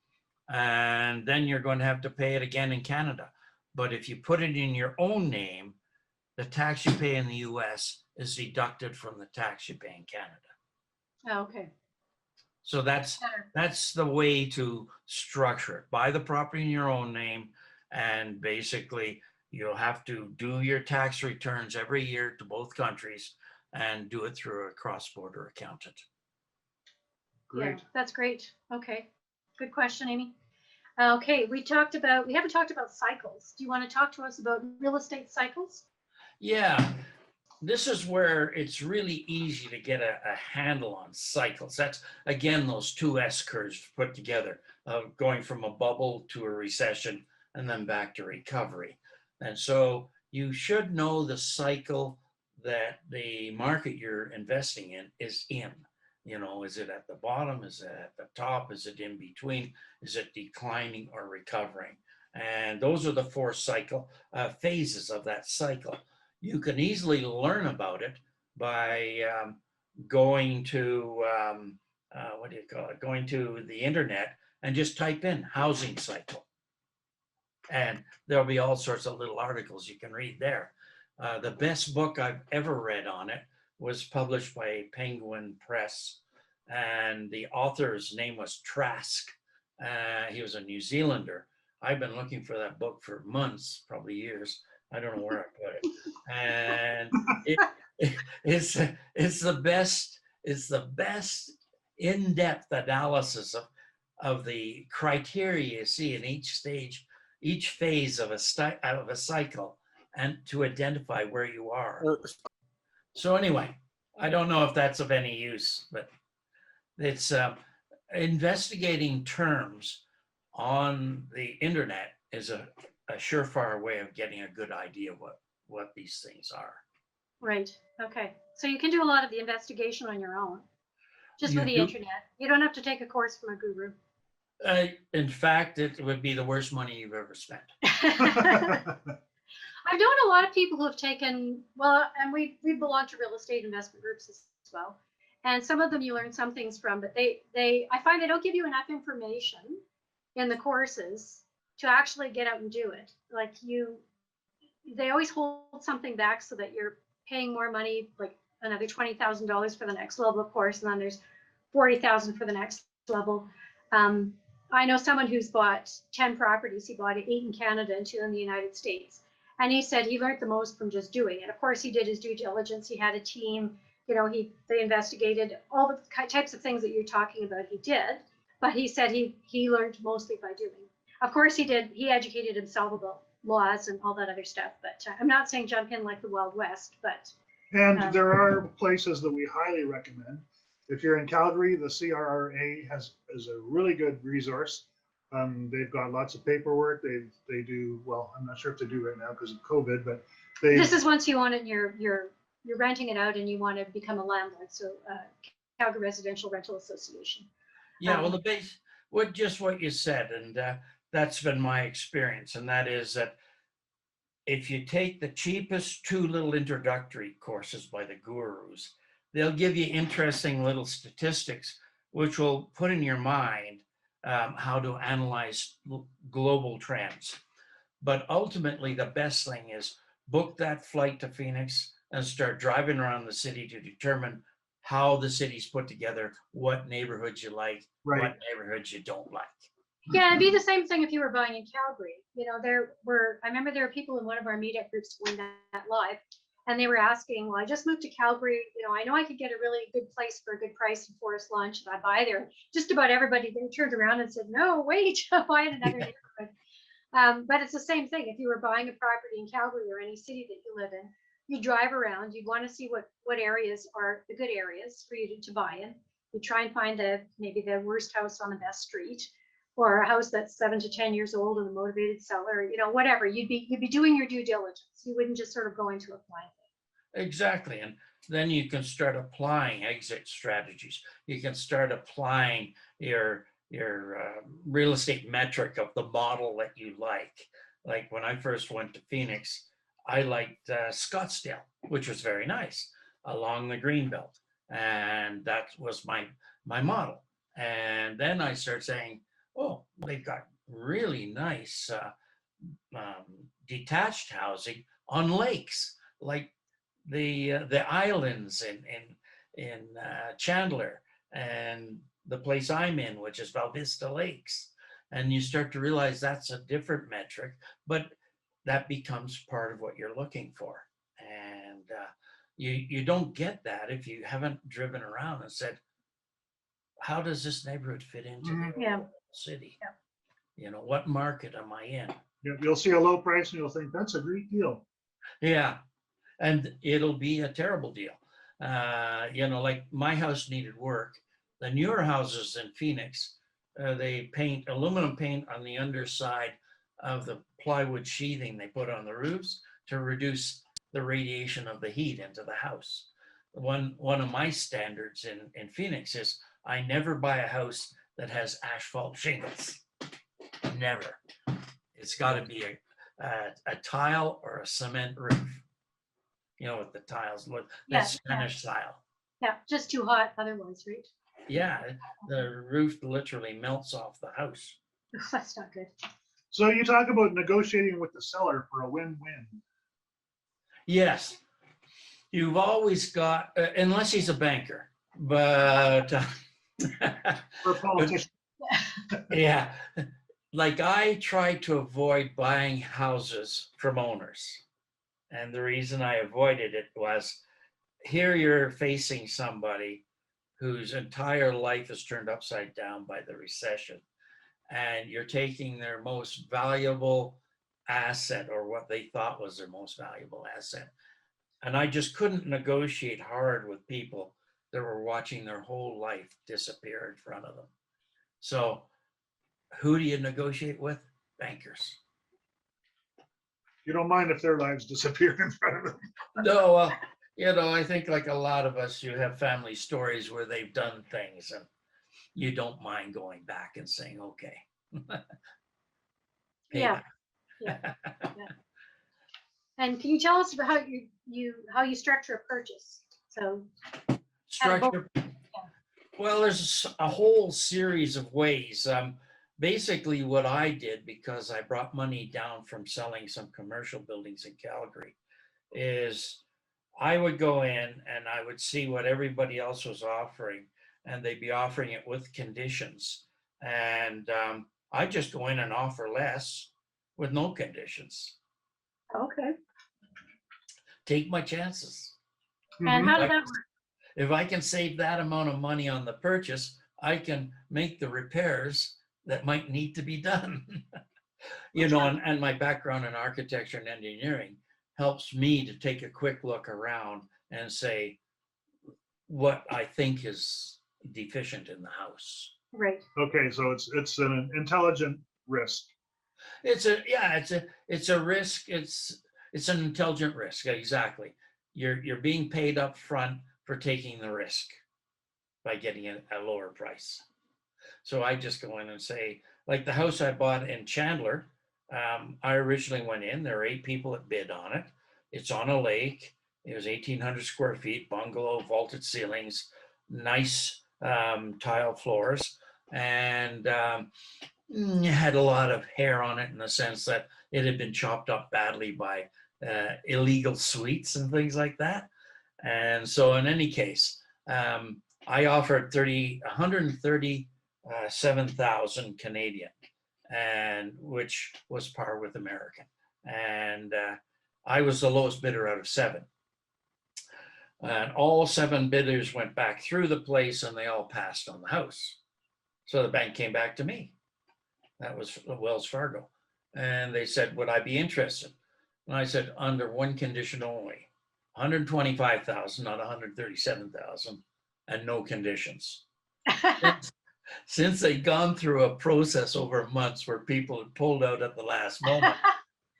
S3: And then you're going to have to pay it again in Canada. But if you put it in your own name, the tax you pay in the US is deducted from the tax you pay in Canada.
S2: Oh, okay.
S3: So that's the way to structure it. Buy the property in your own name, and basically you'll have to do your tax returns every year to both countries and do it through a cross-border accountant.
S1: Great.
S2: Yeah, that's great. Okay. Good question, Amy. Okay, we haven't talked about cycles. Do you want to talk to us about real estate cycles?
S3: Yeah, this is where it's really easy to get a handle on cycles. That's, again, those two S curves put together, going from a bubble to a recession and then back to recovery. And so you should know the cycle that the market you're investing in is in. Is it at the bottom? Is it at the top? Is it in between? Is it declining or recovering? And those are the four phases of that cycle. You can easily learn about it by going to going to the internet and just type in housing cycle. And there'll be all sorts of little articles you can read there. The best book I've ever read on it was published by Penguin Press, and the author's name was Trask. He was a New Zealander. I've been looking for that book for months, probably years. I don't know where I put it. And it's the best in-depth analysis of the criteria you see in each stage, each phase of a cycle, and to identify where you are. So anyway, I don't know if that's of any use, but it's investigating terms on the internet is a surefire way of getting a good idea what these things are.
S2: Right. Okay. So you can do a lot of the investigation on your own, just with the
S3: do-
S2: internet. You don't have to take a course from a guru.
S3: In fact, it would be the worst money you've ever spent.
S2: I've known a lot of people who have taken, well, and we belong to real estate investment groups as well. And some of them you learn some things from, but I find they don't give you enough information in the courses to actually get out and do it. Like they always hold something back so that you're paying more money, like another $20,000 for the next level of course, and then there's $40,000 for the next level. I know someone who's bought 10 properties. He bought 8 in Canada and 2 in the United States. And he said he learned the most from just doing it. Of course, he did his due diligence. He had a team. You know, they investigated all the types of things that you're talking about. He did, but he said he learned mostly by doing. Of course, he did. He educated himself about laws and all that other stuff. But I'm not saying jump in like the Wild West. But
S1: And there are places that we highly recommend. If you're in Calgary, the CRRA is a really good resource. They've got lots of paperwork. They do, well, I'm not sure if they do right now because of COVID, but
S2: this is once you own it and you're renting it out and you want to become a landlord. So Calgary Residential Rental Association.
S3: Yeah, well, what you said, and that's been my experience, and that is that if you take the cheapest 2 little introductory courses by the gurus, they'll give you interesting little statistics, which will put in your mind how to analyze global trends. But ultimately, the best thing is book that flight to Phoenix and start driving around the city to determine how the city's put together, what neighborhoods you like,
S1: right.
S3: what neighborhoods you don't like.
S2: Yeah, it'd be the same thing if you were buying in Calgary. You know, I remember there were people in one of our meetup groups going that live, and they were asking, well, I just moved to Calgary. You know, I know I could get a really good place for a good price in Forest Lawn. Should I buy there? Just about everybody they turned around and said, no, wait, buy in another neighborhood. But it's the same thing. If you were buying a property in Calgary or any city that you live in, you drive around, you'd want to see what areas are the good areas for you to buy in. You try and find maybe the worst house on the best street, or a house that's 7 to 10 years old and a motivated seller, you know, whatever. You'd be doing your due diligence. You wouldn't just sort of go into a blind thing.
S3: Exactly. And then you can start applying exit strategies. You can start applying your real estate metric of the model that you like. Like when I first went to Phoenix, I liked Scottsdale, which was very nice, along the Greenbelt. And that was my model. And then I started saying, oh, they've got really nice detached housing on lakes, like the islands in Chandler, and the place I'm in, which is Val Vista Lakes. And you start to realize that's a different metric, but that becomes part of what you're looking for. And you don't get that if you haven't driven around and said, how does this neighborhood fit into the city?
S2: Yeah.
S3: You know, what market am I in?
S1: You'll see a low price and you'll think that's a great deal.
S3: Yeah, and it'll be a terrible deal. You know, like my house needed work. The newer houses in Phoenix, they paint aluminum paint on the underside of the plywood sheathing they put on the roofs to reduce the radiation of the heat into the house. One of my standards in Phoenix is I never buy a house that has asphalt shingles. Never. It's got to be a tile or a cement roof. You know what the tiles look, that's Spanish style.
S2: Yeah, just too hot otherwise, right?
S3: Yeah, the roof literally melts off the house.
S2: That's not good.
S1: So you talk about negotiating with the seller for a win-win.
S3: Yes. you've always got, unless he's a banker, but
S1: For a politician.
S3: yeah, like I try to avoid buying houses from owners. And the reason I avoided it was here you're facing somebody whose entire life is turned upside down by the recession. And you're taking their most valuable asset, or what they thought was their most valuable asset. And I just couldn't negotiate hard with people that were watching their whole life disappear in front of them. So who do you negotiate with? Bankers.
S1: You don't mind if their lives disappear in front of them.
S3: No, I think like a lot of us, you have family stories where they've done things and you don't mind going back and saying, okay.
S2: Yeah. And can you tell us about how you structure a purchase? So
S3: Structure. Well, there's a whole series of ways. Basically, what I did, because I brought money down from selling some commercial buildings in Calgary, is I would go in and I would see what everybody else was offering, and they'd be offering it with conditions. And I just go in and offer less with no conditions.
S2: okay.
S3: Take my chances.
S2: And how
S3: Like-
S2: did that work?
S3: If I can save that amount of money on the purchase, I can make the repairs that might need to be done. And my background in architecture and engineering helps me to take a quick look around and say what I think is deficient in the house.
S2: Right.
S1: Okay, so it's an intelligent risk.
S3: It's a risk. It's an intelligent risk. Exactly. You're being paid up front for taking the risk by getting a lower price. So I just go in and say, like the house I bought in Chandler, I originally went in, there were 8 people that bid on it. It's on a lake. It was 1,800 square feet, bungalow, vaulted ceilings, nice tile floors, and had a lot of hair on it in the sense that it had been chopped up badly by illegal suites and things like that. And so in any case, I offered 137,000 Canadian, and which was par with American. And I was the lowest bidder out of 7. And all 7 bidders went back through the place and they all passed on the house. So the bank came back to me. That was Wells Fargo. And they said, would I be interested? And I said, under one condition only, 125,000, not 137,000, and no conditions. Since they'd gone through a process over months where people had pulled out at the last moment,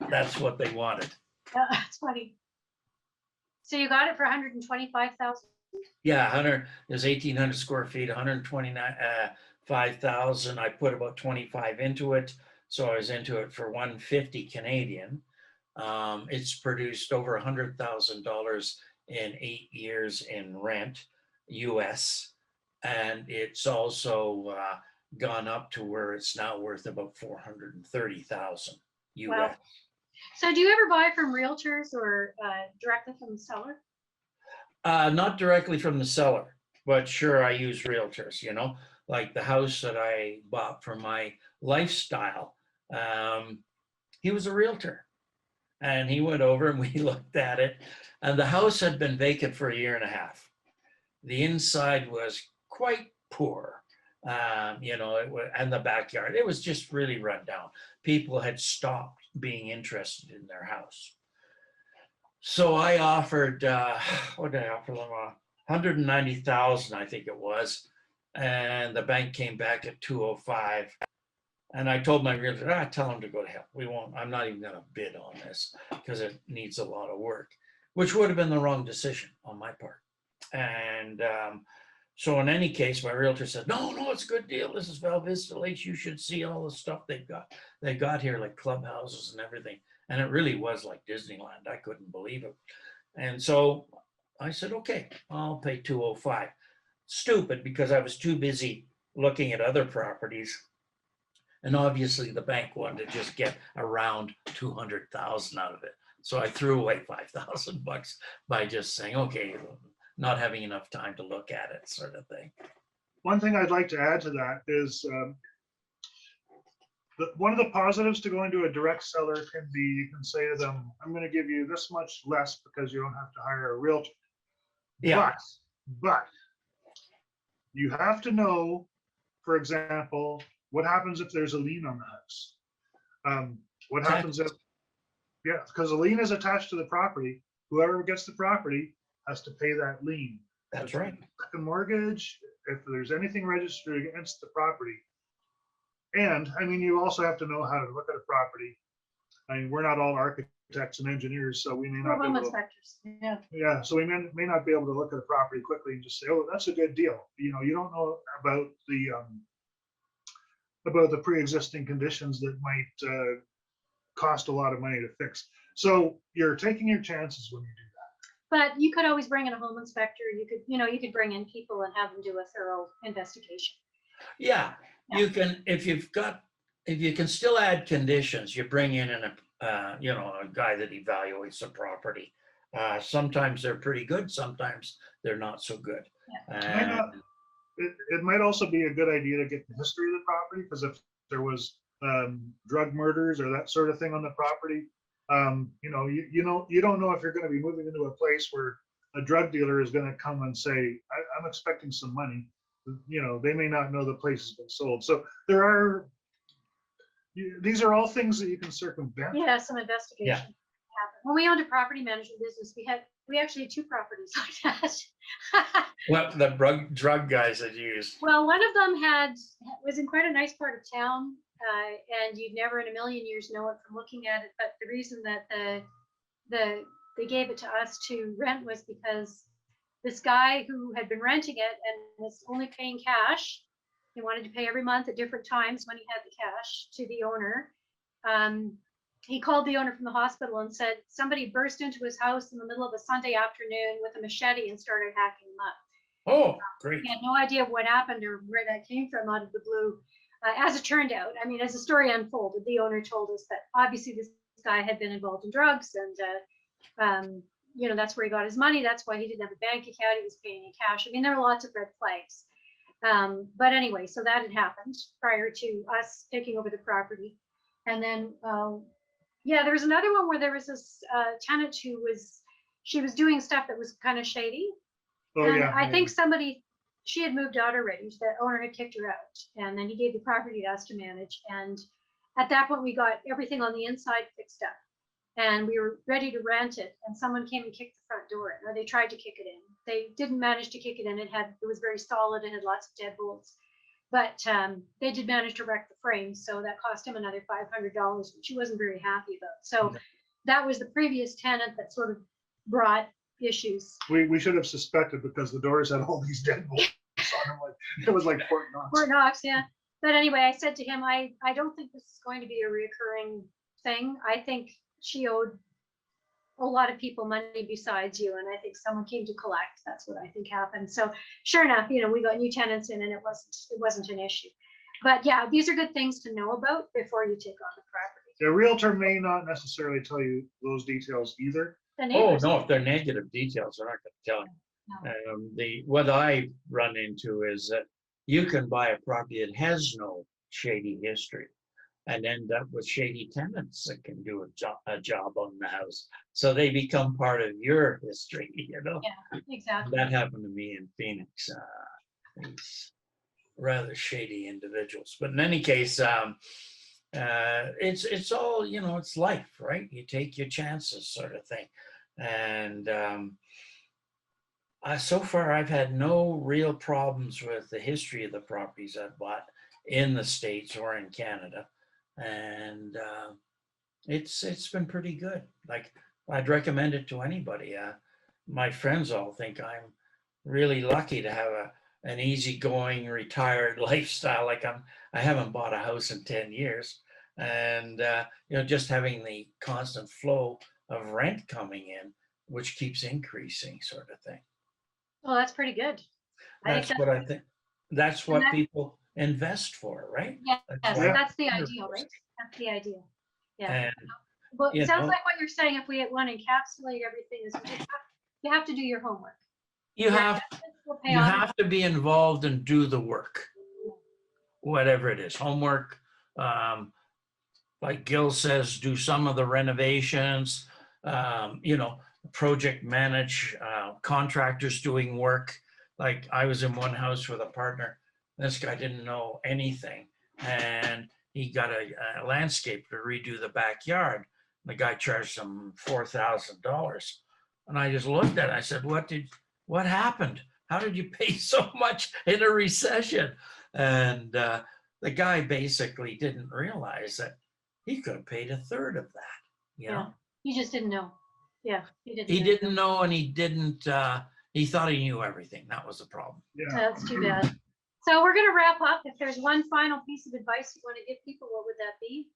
S3: that's what they wanted.
S2: That's funny. So you got it for 125,000?
S3: Yeah, there's 1,800 square feet, 125,000. I put about 25 into it. So I was into it for 150 Canadian. It's produced over $100,000 in 8 years in rent, US. And it's also gone up to where it's now worth about 430,000 US.
S2: Wow. So do you ever buy from realtors or directly from the seller?
S3: Not directly from the seller, but sure, I use realtors, like the house that I bought for my lifestyle. He was a realtor, and he went over and we looked at it, and the house had been vacant for 1.5 years. The inside was quite poor, and the backyard, it was just really run down. People had stopped being interested in their house. So I offered, what did I offer them? 190,000, I think it was. And the bank came back at 205. And I told my realtor, tell him to go to hell. I'm not even going to bid on this because it needs a lot of work, which would have been the wrong decision on my part. And so in any case, my realtor said, no, it's a good deal. This is Val Vista Lakes. You should see all the stuff they got here, like clubhouses and everything. And it really was like Disneyland. I couldn't believe it. And so I said, okay, I'll pay 205. Stupid, because I was too busy looking at other properties. And obviously the bank wanted to just get around 200,000 out of it. So I threw away $5,000 by just saying, okay, not having enough time to look at it, sort of thing.
S1: One thing I'd like to add to that is one of the positives to going to a direct seller can be, you can say to them, I'm going to give you this much less because you don't have to hire a realtor.
S3: Yeah.
S1: But you have to know, for example, what happens if there's a lien on the house? What happens if, yeah, because a lien is attached to the property. Whoever gets the property has to pay that lien.
S3: That's
S1: If
S3: right.
S1: there's a second mortgage, if there's anything registered against the property. And I mean, you also have to know how to look at a property. I mean, we're not all architects and engineers, so we may
S2: We're
S1: not be
S2: home
S1: able to,
S2: inspectors. Yeah.
S1: yeah, so we may not be able to look at a property quickly and just say, oh, that's a good deal. You know, you don't know about the pre-existing conditions that might cost a lot of money to fix. So you're taking your chances when you do that.
S2: But you could always bring in a home inspector. You could bring in people and have them do a thorough investigation.
S3: Yeah, you can, if you can still add conditions, you bring in a guy that evaluates the property. Sometimes they're pretty good, sometimes they're not so good.
S1: Might not- It might also be a good idea to get the history of the property, because if there was drug murders or that sort of thing on the property, you don't know if you're going to be moving into a place where a drug dealer is going to come and say, I'm expecting some money. You know, they may not know the place has been sold. So these are all things that you can circumvent.
S2: Yeah, some investigation happened. When we owned a property management business, we actually had 2 properties like that.
S3: What the drug guys had used.
S2: Well, one of them was in quite a nice part of town, and you'd never in a million years know it from looking at it. But the reason that they gave it to us to rent was because this guy who had been renting it and was only paying cash, he wanted to pay every month at different times when he had the cash to the owner. He called the owner from the hospital and said somebody burst into his house in the middle of a Sunday afternoon with a machete and started hacking him up.
S3: Oh, great.
S2: He had no idea what happened or where that came from out of the blue. As it turned out, I mean, as the story unfolded, the owner told us that obviously this guy had been involved in drugs, and that's where he got his money. That's why he didn't have a bank account. He was paying in cash. I mean, there were lots of red flags. But anyway, so that had happened prior to us taking over the property. And then, there was another one where there was this tenant she was doing stuff that was kind of shady.
S1: Oh,
S2: And
S1: yeah.
S2: I think she had moved out already. The owner had kicked her out, and then he gave the property to us to manage. And at that point, we got everything on the inside fixed up, and we were ready to rent it. And someone came and kicked the front door in, or they tried to kick it in. They didn't manage to kick it in. It was very solid. It had lots of deadbolts, but they did manage to wreck the frame. So that cost him another $500, which he wasn't very happy about. So that was the previous tenant that sort of brought issues.
S1: We should have suspected, because the doors had all these deadbolts on them. Like, it was like Fort Knox.
S2: Fort Knox, yeah. But anyway, I said to him, I don't think this is going to be a reoccurring thing. I think she owed a lot of people money besides you, and I think someone came to collect. That's what I think happened. So sure enough, we got new tenants in, and it wasn't an issue. But yeah, these are good things to know about before you take on the property.
S1: The realtor may not necessarily tell you those details either.
S3: Oh, no, if they're negative details, they're not going to tell you. What I run into is that you can buy a property that has no shady history and end up with shady tenants that can do a job on the house. So they become part of your history,
S2: Yeah, exactly.
S3: That happened to me in Phoenix. These rather shady individuals. But in any case, it's all, it's life, right? You take your chances, sort of thing. And so far I've had no real problems with the history of the properties I've bought in the States or in Canada. And it's been pretty good. Like, I'd recommend it to anybody. My friends all think I'm really lucky to have an easygoing retired lifestyle. Like, I haven't bought a house in 10 years. And just having the constant flow of rent coming in, which keeps increasing, sort of thing.
S2: Well, that's pretty good.
S3: That's what I think. That's what people invest for, right?
S2: Yeah, that's the ideal, right? That's the ideal. Yeah. Well,
S3: You
S2: it sounds
S3: know.
S2: like what you're saying, if we want to encapsulate everything, is you have to do your homework.
S3: You
S2: Your
S3: have,
S2: investments will pay
S3: you
S2: off.
S3: have to be involved and do the work, whatever it is, homework. Like Gil says, do some of the renovations, project manage, contractors doing work. Like I was in one house with a partner. This guy didn't know anything. And he got a landscaper to redo the backyard. The guy charged him $4,000. And I just looked at it. I said, what happened? How did you pay so much in a recession? And the guy basically didn't realize that he could have paid a third of that. You know?
S2: He just didn't know. Yeah, he didn't.
S3: He
S2: know.
S3: didn't know, and he didn't. He thought he knew everything. That was the problem.
S1: Yeah.
S2: That's too bad. So we're going to wrap up. If there's one final piece of advice you want to give people, what would that be?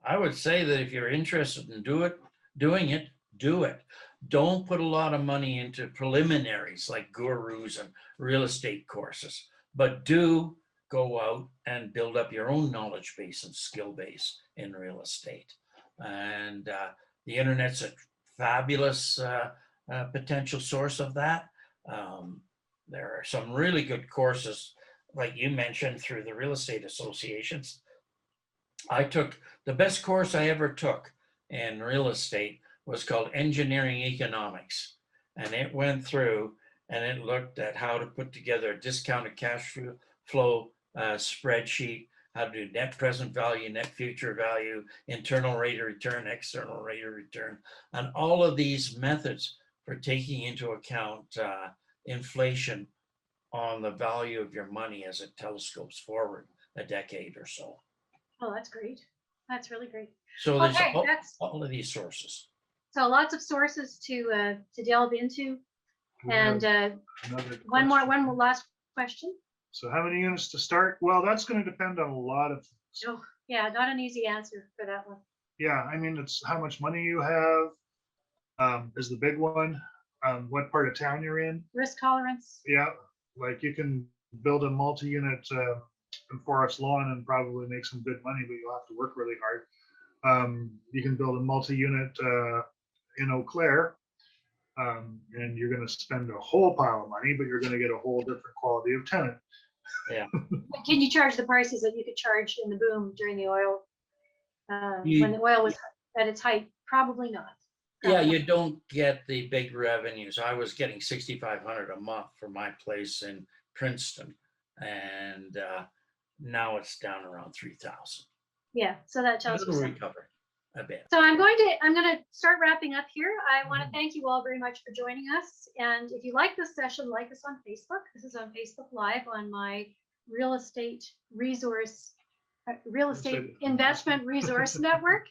S3: I would say that if you're interested in doing it, do it. Don't put a lot of money into preliminaries like gurus and real estate courses, but do go out and build up your own knowledge base and skill base in real estate. And the internet's a fabulous potential source of that. There are some really good courses, like you mentioned, through the real estate associations. I took the best course I ever took in real estate was called Engineering Economics. And it went through and it looked at how to put together a discounted cash flow spreadsheet, how to do net present value, net future value, internal rate of return, external rate of return, and all of these methods for taking into account inflation on the value of your money as it telescopes forward a decade or so.
S2: Oh, that's great. That's really great.
S3: So there's
S2: Okay,
S3: all of these sources.
S2: So lots of sources to delve into.
S1: We
S2: And
S1: have another
S2: one
S1: question.
S2: more last question.
S1: So how many units to start? Well, that's going to depend on a lot of things.
S2: Oh, yeah, not an easy answer for that one.
S1: Yeah, I mean, it's how much money you have, is the big one. What part of town you're in.
S2: Risk tolerance.
S1: Yeah, like you can build a multi-unit in Forest Lawn and probably make some good money, but you'll have to work really hard. You can build a multi-unit in Eau Claire, and you're going to spend a whole pile of money, but you're going to get a whole different quality of tenant.
S2: Can you charge the prices that you could charge in the boom during the oil?
S3: You-
S2: When the oil was at its height? Probably not.
S3: Yeah, you don't get the big revenues. I was getting $6,500 a month for my place in Princeton, and now it's down around 3,000.
S2: Yeah, so that tells you
S3: It'll
S2: something.
S3: recover a bit.
S2: So I'm going to start wrapping up here. I want to thank you all very much for joining us. And if you like this session, like us on Facebook. This is on Facebook Live on my real estate investment resource network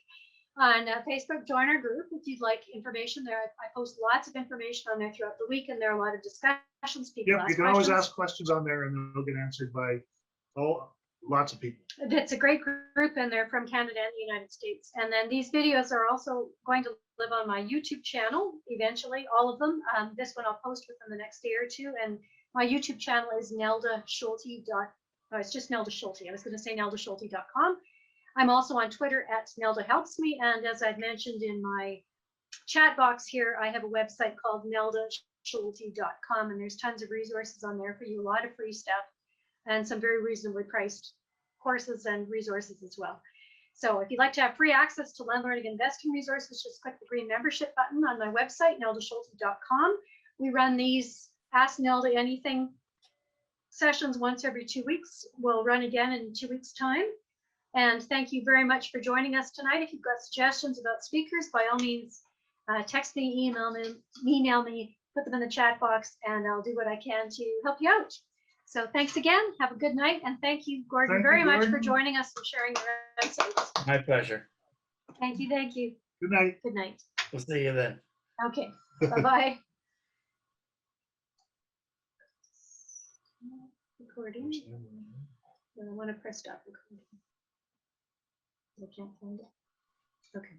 S2: on Facebook. Join our group if you'd like information there. I post lots of information on there throughout the week, and there are a lot of discussions. People
S1: Yep,
S2: ask
S1: you can always
S2: questions.
S1: ask questions on there and they'll get answered by lots of people.
S2: It's a great group, and they're from Canada and the United States. And then these videos are also going to live on my YouTube channel eventually, all of them. This one I'll post within the next day or two. And my YouTube channel is Nelda Schulte. It's just Nelda Schulte. I was going to say neldaschulte.com. I'm also on Twitter at Nelda Helps Me. And as I've mentioned in my chat box here, I have a website called neldaschulte.com, and there's tons of resources on there for you, a lot of free stuff, and some very reasonably priced courses and resources as well. So if you'd like to have free access to landlord investing resources, just click the green membership button on my website, neldaschulte.com. We run these Ask Nelda Anything sessions once every 2 weeks. We'll run again in 2 weeks' time. And thank you very much for joining us tonight. If you've got suggestions about speakers, by all means, text me, email me, put them in the chat box, and I'll do what I can to help you out. So thanks again. Have a good night. And thank you, Gordon,
S1: Thank you,
S2: very much for
S1: Gordon.
S2: joining us and sharing your insights.
S3: My pleasure.
S2: Thank you. Thank you.
S1: Good night.
S2: Good night.
S3: We'll see you then.
S2: Okay. Bye-bye. Recording. I want to press stop recording. I can't find it. Okay.